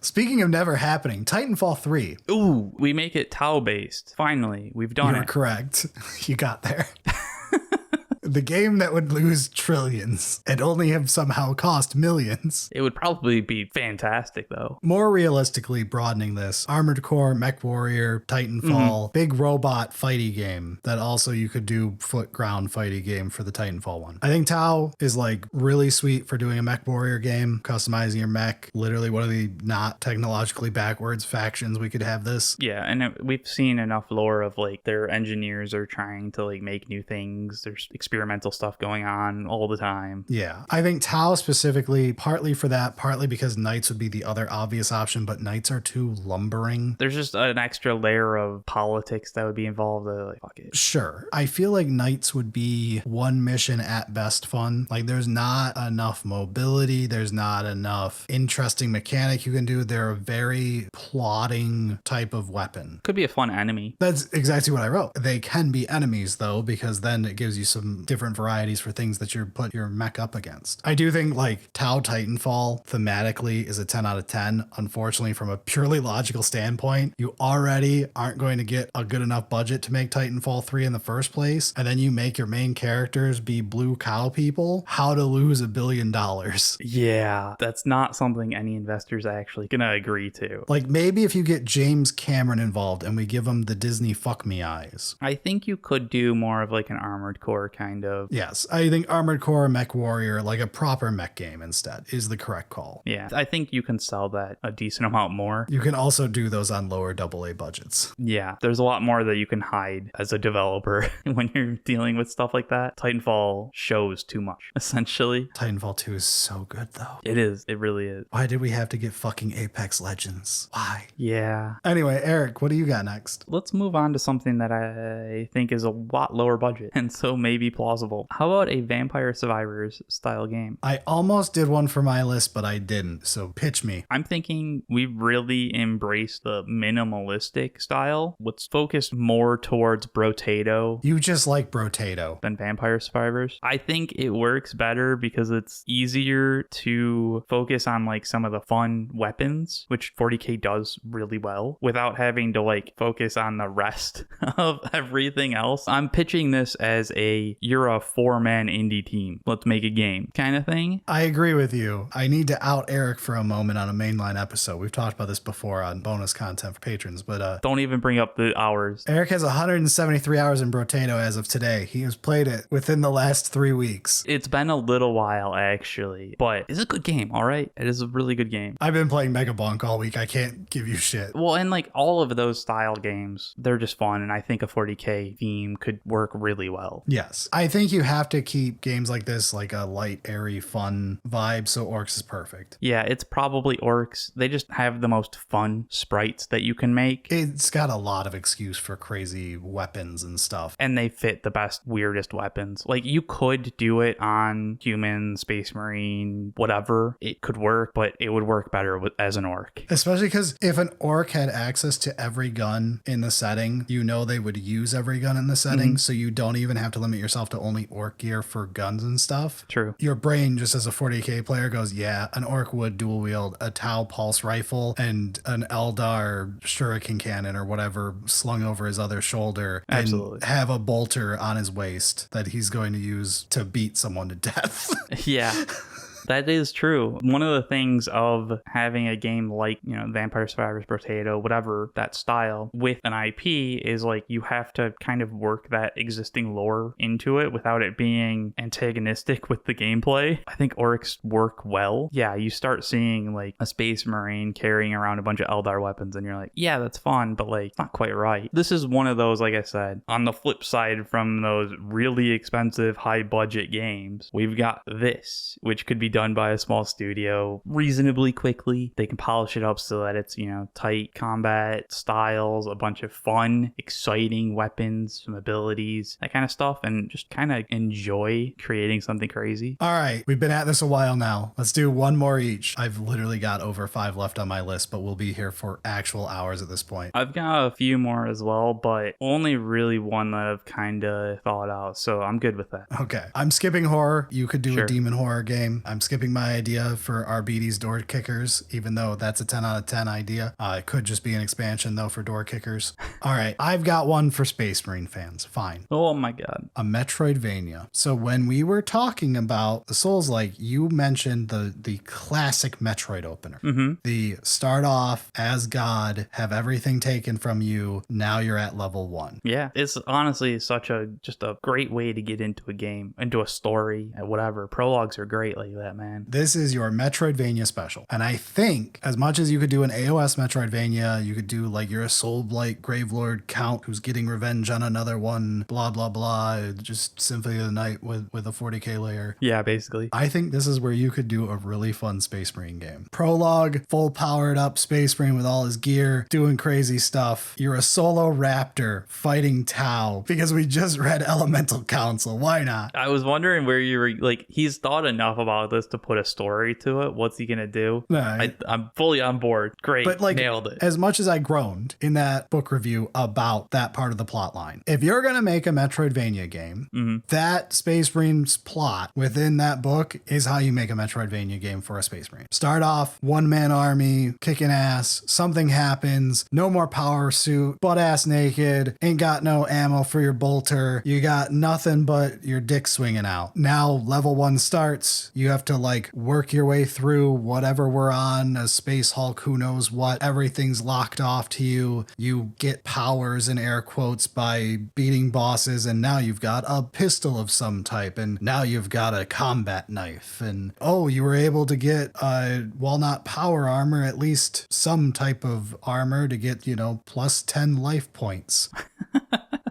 Speaking of never happening, Titanfall 3. Ooh, we make it Tau based. Finally, we've done You're it. correct. You got there. The game that would lose trillions and only have somehow cost millions. It would probably be fantastic, though. More realistically, broadening this, Armored Core, Mech Warrior, Titanfall, big robot fighty game that also you could do foot ground fighty game for the Titanfall one. I think Tau is like really sweet for doing a Mech Warrior game, customizing your mech. Literally one of the not technologically backwards factions we could have this. Yeah, and we've seen enough lore of like their engineers are trying to like make new things. There's experimental stuff going on all the time. Yeah. I think Tau specifically, partly for that, partly because Knights would be the other obvious option, but Knights are too lumbering. There's just an extra layer of politics that would be involved. Like, fuck it. Sure. I feel like Knights would be one mission at best fun. Like there's not enough mobility. There's not enough interesting mechanic you can do. They're a very plodding type of weapon. Could be a fun enemy. That's exactly what I wrote. They can be enemies though, because then it gives you some different varieties for things that you're put your mech up against. I do think like Tau Titanfall thematically is a 10 out of 10. Unfortunately, from a purely logical standpoint, you already aren't going to get a good enough budget to make Titanfall 3 in the first place. And then you make your main characters be blue cow people. How to lose $1 billion. Yeah, that's not something any investors are actually gonna agree to. Like maybe if you get James Cameron involved and we give him the Disney fuck me eyes. I think you could do more of like an Armored Core kind of. Yes, I think Armored Core, Mech Warrior, like a proper mech game instead is the correct call. Yeah, I think you can sell that a decent amount more. You can also do those on lower AA budgets. Yeah, there's a lot more that you can hide as a developer when you're dealing with stuff like that. Titanfall shows too much, essentially. Titanfall 2 is so good though. It is. It really is. Why did we have to get fucking Apex Legends? Why? Yeah. Anyway, Eric, what do you got next? Let's move on to something that I think is a lot lower budget and so maybe plausible. How about a Vampire Survivors style game? I almost did one for my list, but I didn't. So pitch me. I'm thinking we really embrace the minimalistic style. What's focused more towards Brotato You just like Brotato. than Vampire Survivors. I think it works better because it's easier to focus on like some of the fun weapons, which 40K does really well, without having to like focus on the rest of everything else. I'm pitching this as you're a 4-man indie team. Let's make a game kind of thing. I agree with you. I need to out Eric for a moment on a mainline episode. We've talked about this before on bonus content for patrons, but Don't even bring up the hours. Eric has 173 hours in Brotato as of today. He has played it within the last 3 weeks. It's been a little while actually, but it's a good game, all right? It is a really good game. I've been playing Mega Bonk all week. I can't give you shit. Well, and like all of those style games, they're just fun, and I think a 40K theme could work really well. Yes. I think you have to keep games like this like a light, airy, fun vibe, so Orcs is perfect. Yeah, it's probably Orcs. They just have the most fun sprites that you can make. It's got a lot of excuse for crazy weapons and stuff. And they fit the best, weirdest weapons. Like, you could do it on human, space marine, whatever. It could work, but it would work better as an orc. Especially because if an orc had access to every gun in the setting, you know they would use every gun in the setting, so you don't even have to limit yourself to only orc gear for guns and stuff. True. Your brain, just as a 40K player, goes, yeah, an orc would dual wield a Tau pulse rifle and an Eldar shuriken cannon or whatever slung over his other shoulder, and Absolutely. have a bolter on his waist that he's going to use to beat someone to death. Yeah. That is true. One of the things of having a game like, Vampire Survivors, Potato, whatever, that style, with an IP is like you have to kind of work that existing lore into it without it being antagonistic with the gameplay. I think orcs work well. Yeah, you start seeing like a Space Marine carrying around a bunch of Eldar weapons and you're like, yeah, that's fun, but like, it's not quite right. This is one of those, like I said, on the flip side from those really expensive, high budget games, we've got this, which could be done by a small studio reasonably quickly. They can polish it up so that it's, tight combat styles, a bunch of fun, exciting weapons, some abilities, that kind of stuff, and just kind of enjoy creating something crazy. All right, we've been at this a while now. Let's do one more each. I've literally got over 5 left on my list, but we'll be here for actual hours at this point. I've got a few more as well, but only really one that I've kind of thought out, so I'm good with that. Okay, I'm skipping horror. You could do Sure. a demon horror game. I'm skipping my idea for Arbides door kickers, even though that's a 10 out of 10 idea. It could just be an expansion, though, for door kickers. All right, I've got one for Space Marine fans. Fine. Oh my god. A Metroidvania. So when we were talking about the Souls-like, you mentioned the classic Metroid opener. Mm-hmm. The start off as God, have everything taken from you, now you're at level 1. Yeah, it's honestly just a great way to get into a game, into a story, whatever. Prologues are great like that, man. This is your Metroidvania special. And I think as much as you could do an AOS Metroidvania, you could do like you're a Soul-Blight Gravelord Count who's getting revenge on another one, blah, blah, blah, just Symphony of the Night with a 40k layer. Yeah, basically. I think this is where you could do a really fun Space Marine game. Prologue, full powered up Space Marine with all his gear, doing crazy stuff. You're a solo raptor fighting Tau because we just read Elemental Council. Why not? I was wondering where you were, like, he's thought enough about this to put a story to it. What's he gonna do? No, I'm fully on board. Great. But like, nailed it. as much as I groaned in that book review about that part of the plot line, if you're going to make a Metroidvania game, that Space Marine's plot within that book is how you make a Metroidvania game for a Space Marine. Start off, one-man army, kicking ass, something happens, no more power suit, butt-ass naked, ain't got no ammo for your bolter, you got nothing but your dick swinging out. Now, level 1 starts, you have to like work your way through whatever we're on, a Space Hulk, who knows what, everything's locked off to you. You get powers in air quotes by beating bosses, and now you've got a pistol of some type, and now you've got a combat knife, and oh, you were able to get, while not power armor, at least some type of armor to get, plus 10 life points.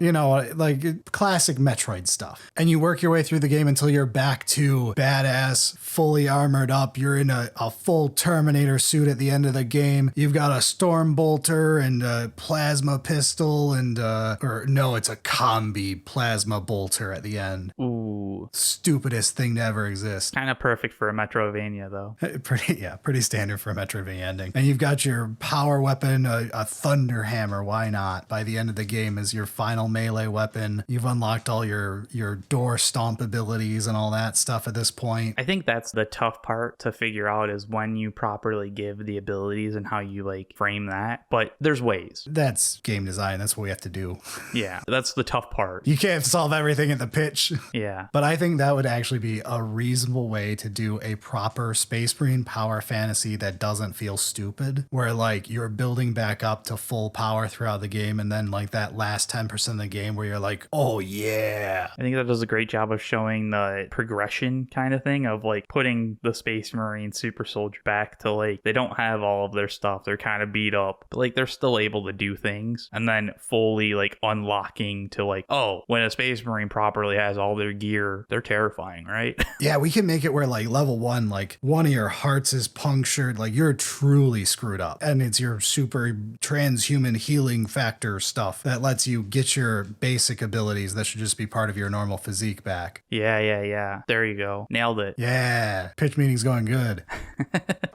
Like classic Metroid stuff. And you work your way through the game until you're back to badass, fully armored up. You're in a full Terminator suit at the end of the game. You've got a storm bolter and a plasma pistol and, it's a combi plasma bolter at the end. Ooh. Stupidest thing to ever exist. Kind of perfect for a Metroidvania, though. Pretty standard for a Metroidvania ending. And you've got your power weapon, a thunder hammer. Why not? By the end of the game is your final melee weapon. You've unlocked all your door stomp abilities and all that stuff at this point. I think that's the tough part to figure out, is when you properly give the abilities and how you like frame that. But there's ways. That's game design. That's what we have to do. Yeah, that's the tough part. You can't solve everything at the pitch. Yeah. But I think that would actually be a reasonable way to do a proper Space Marine power fantasy that doesn't feel stupid, where like you're building back up to full power throughout the game, and then like that last 10% of the game where you're like, oh yeah. I think that does a great job of showing the progression kind of thing of like putting the Space Marine super soldier back to like, they don't have all of their stuff. They're kind of beat up, but like they're still able to do things, and then fully like unlocking to like, oh, when a Space Marine properly has all their gear, they're terrifying, right? Yeah, we can make it where like level 1, like one of your hearts is punctured, like you're truly screwed up, and it's your super transhuman healing factor stuff that lets you get your basic abilities that should just be part of your normal physique back. Yeah. There you go. Nailed it. Yeah, pitch meeting's going good.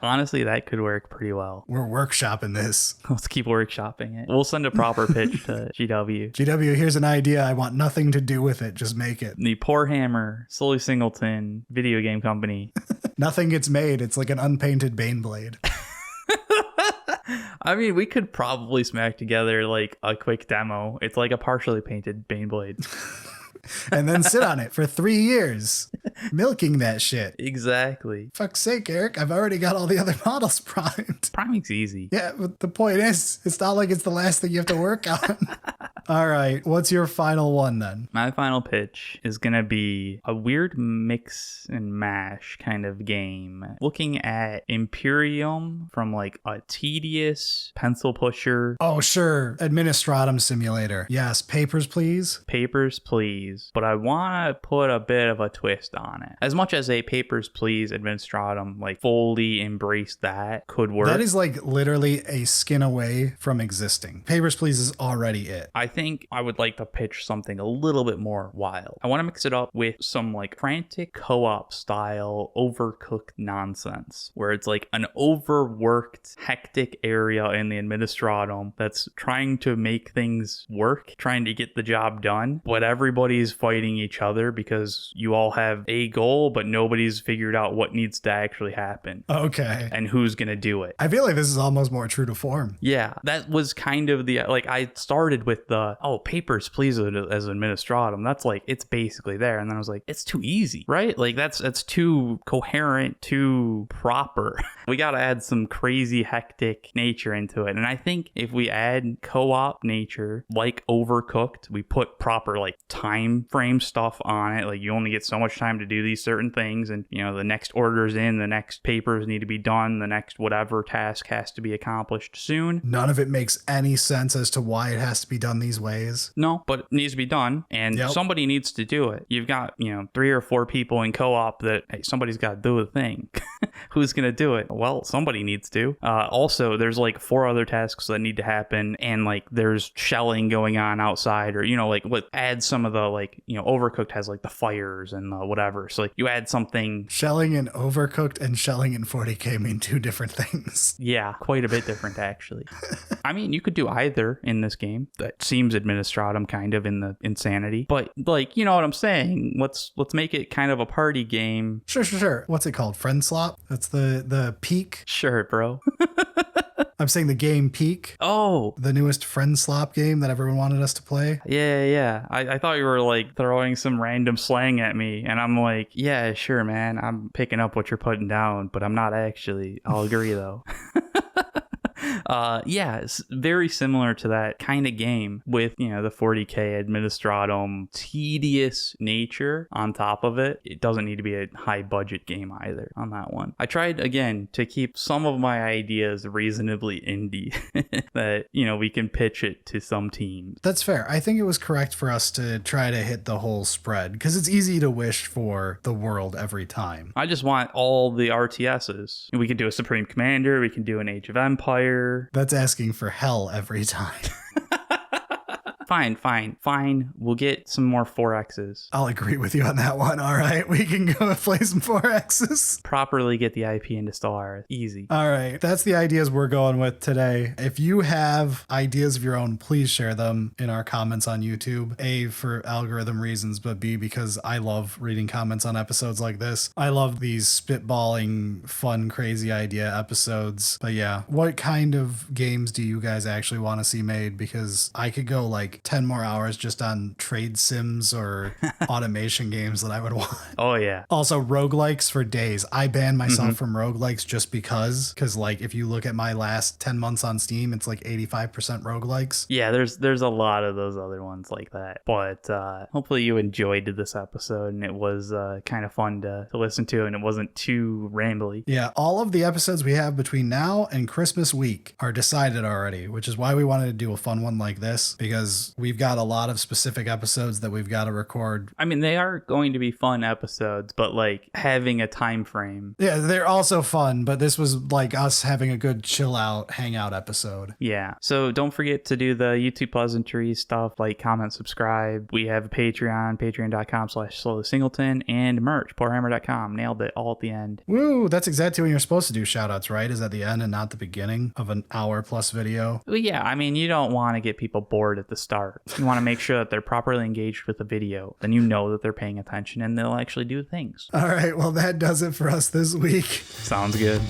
Honestly, that could work pretty well. We're workshopping this. Let's keep workshopping it. We'll send a proper pitch to GW. GW, here's an idea. I want nothing to do with it. Just make it. The Poor Hammer, Sully Singleton video game company. Nothing gets made. It's like an unpainted Baneblade. I mean, we could probably smack together like a quick demo. It's like a partially painted Baneblade. and then sit on it for 3 years, milking that shit. Exactly. Fuck's sake, Eric, I've already got all the other models primed. Priming's easy. Yeah, but the point is, it's not like it's the last thing you have to work on. All right, what's your final one then? My final pitch is going to be a weird mix and mash kind of game. Looking at Imperium from like a tedious pencil pusher. Oh, sure. Administratum Simulator. Yes, papers, please. Papers, please. But I want to put a bit of a twist on it. As much as a Papers, Please Administratum, like fully embrace that could work. That is like literally a skin away from existing. Papers, Please is already it. I think I would like to pitch something a little bit more wild. I want to mix it up with some like frantic co-op style overcooked nonsense where it's like an overworked, hectic area in the Administratum that's trying to make things work, trying to get the job done, but everybody's fighting each other because you all have a goal, but nobody's figured out what needs to actually happen. Okay. And who's going to do it. I feel like this is almost more true to form. Yeah, that was kind of the, like, I started with the, Papers, Please as Administratum. That's like, it's basically there. And then I was like, it's too easy, right? Like, that's too coherent, too proper. We got to add some crazy, hectic nature into it. And I think if we add co-op nature, like Overcooked, we put proper, like, time frame stuff on it. Like, you only get so much time to do these certain things. And, you know, the next order's in, the next papers need to be done, the next whatever task has to be accomplished soon. None of it makes any sense as to why it has to be done these ways. No, but it needs to be done, and somebody needs to do it. You've got, 3 or 4 people in co-op that, hey, somebody's got to do the thing. Who's going to do it? Well, somebody needs to. Also, there's like 4 other tasks that need to happen, and like there's shelling going on outside, or, add some of the, Overcooked has like the fires and the whatever. So like you add something. Shelling in Overcooked and shelling in 40K mean 2 different things. Yeah, quite a bit different actually. I mean, you could do either in this game. That seems Administratum kind of in the insanity, but like, you know what I'm saying? Let's make it kind of a party game. Sure. What's it called? Friend Slop? That's the peak? Sure, bro. I'm saying the game Peak. Oh. The newest Friend Slop game that everyone wanted us to play. Yeah. I thought you were like throwing some random slang at me, and I'm like, yeah, sure, man. I'm picking up what you're putting down, but I'm not actually. I'll agree though. It's very similar to that kind of game with, the 40K Administratum tedious nature on top of it. It doesn't need to be a high budget game either on that one. I tried again to keep some of my ideas reasonably indie that, we can pitch it to some teams. That's fair. I think it was correct for us to try to hit the whole spread because it's easy to wish for the world every time. I just want all the RTSs. We can do a Supreme Commander. We can do an Age of Empire. That's asking for hell every time. Fine. We'll get some more 4Xs. I'll agree with you on that one. All right, we can go play some 4Xs. Properly get the IP into Stellaris. Easy. All right, that's the ideas we're going with today. If you have ideas of your own, please share them in our comments on YouTube. A, for algorithm reasons, but B, because I love reading comments on episodes like this. I love these spitballing, fun, crazy idea episodes. But yeah, what kind of games do you guys actually want to see made? Because I could go like 10 more hours just on trade sims or automation games that I would want. Oh yeah. Also roguelikes for days. I banned myself from roguelikes just because like if you look at my last 10 months on Steam, it's like 85% roguelikes. Yeah, there's a lot of those other ones like that. But hopefully you enjoyed this episode and it was kind of fun to listen to and it wasn't too rambly. Yeah, all of the episodes we have between now and Christmas week are decided already, which is why we wanted to do a fun one like this, because we've got a lot of specific episodes that we've got to record. I mean, they are going to be fun episodes, but like having a time frame. Yeah, they're also fun, but this was like us having a good chill out, hangout episode. Yeah. So don't forget to do the YouTube pleasantries stuff, like comment, subscribe. We have a Patreon, patreon.com/slowsingleton, and merch, poorhammer.com. Nailed it all at the end. Woo, that's exactly when you're supposed to do shout outs, right? Is at the end and not the beginning of an hour plus video. Well, yeah, I mean, you don't want to get people bored at the start. You want to make sure that they're properly engaged with the video. Then you know that they're paying attention and they'll actually do things. All right, well, that does it for us this week. Sounds good.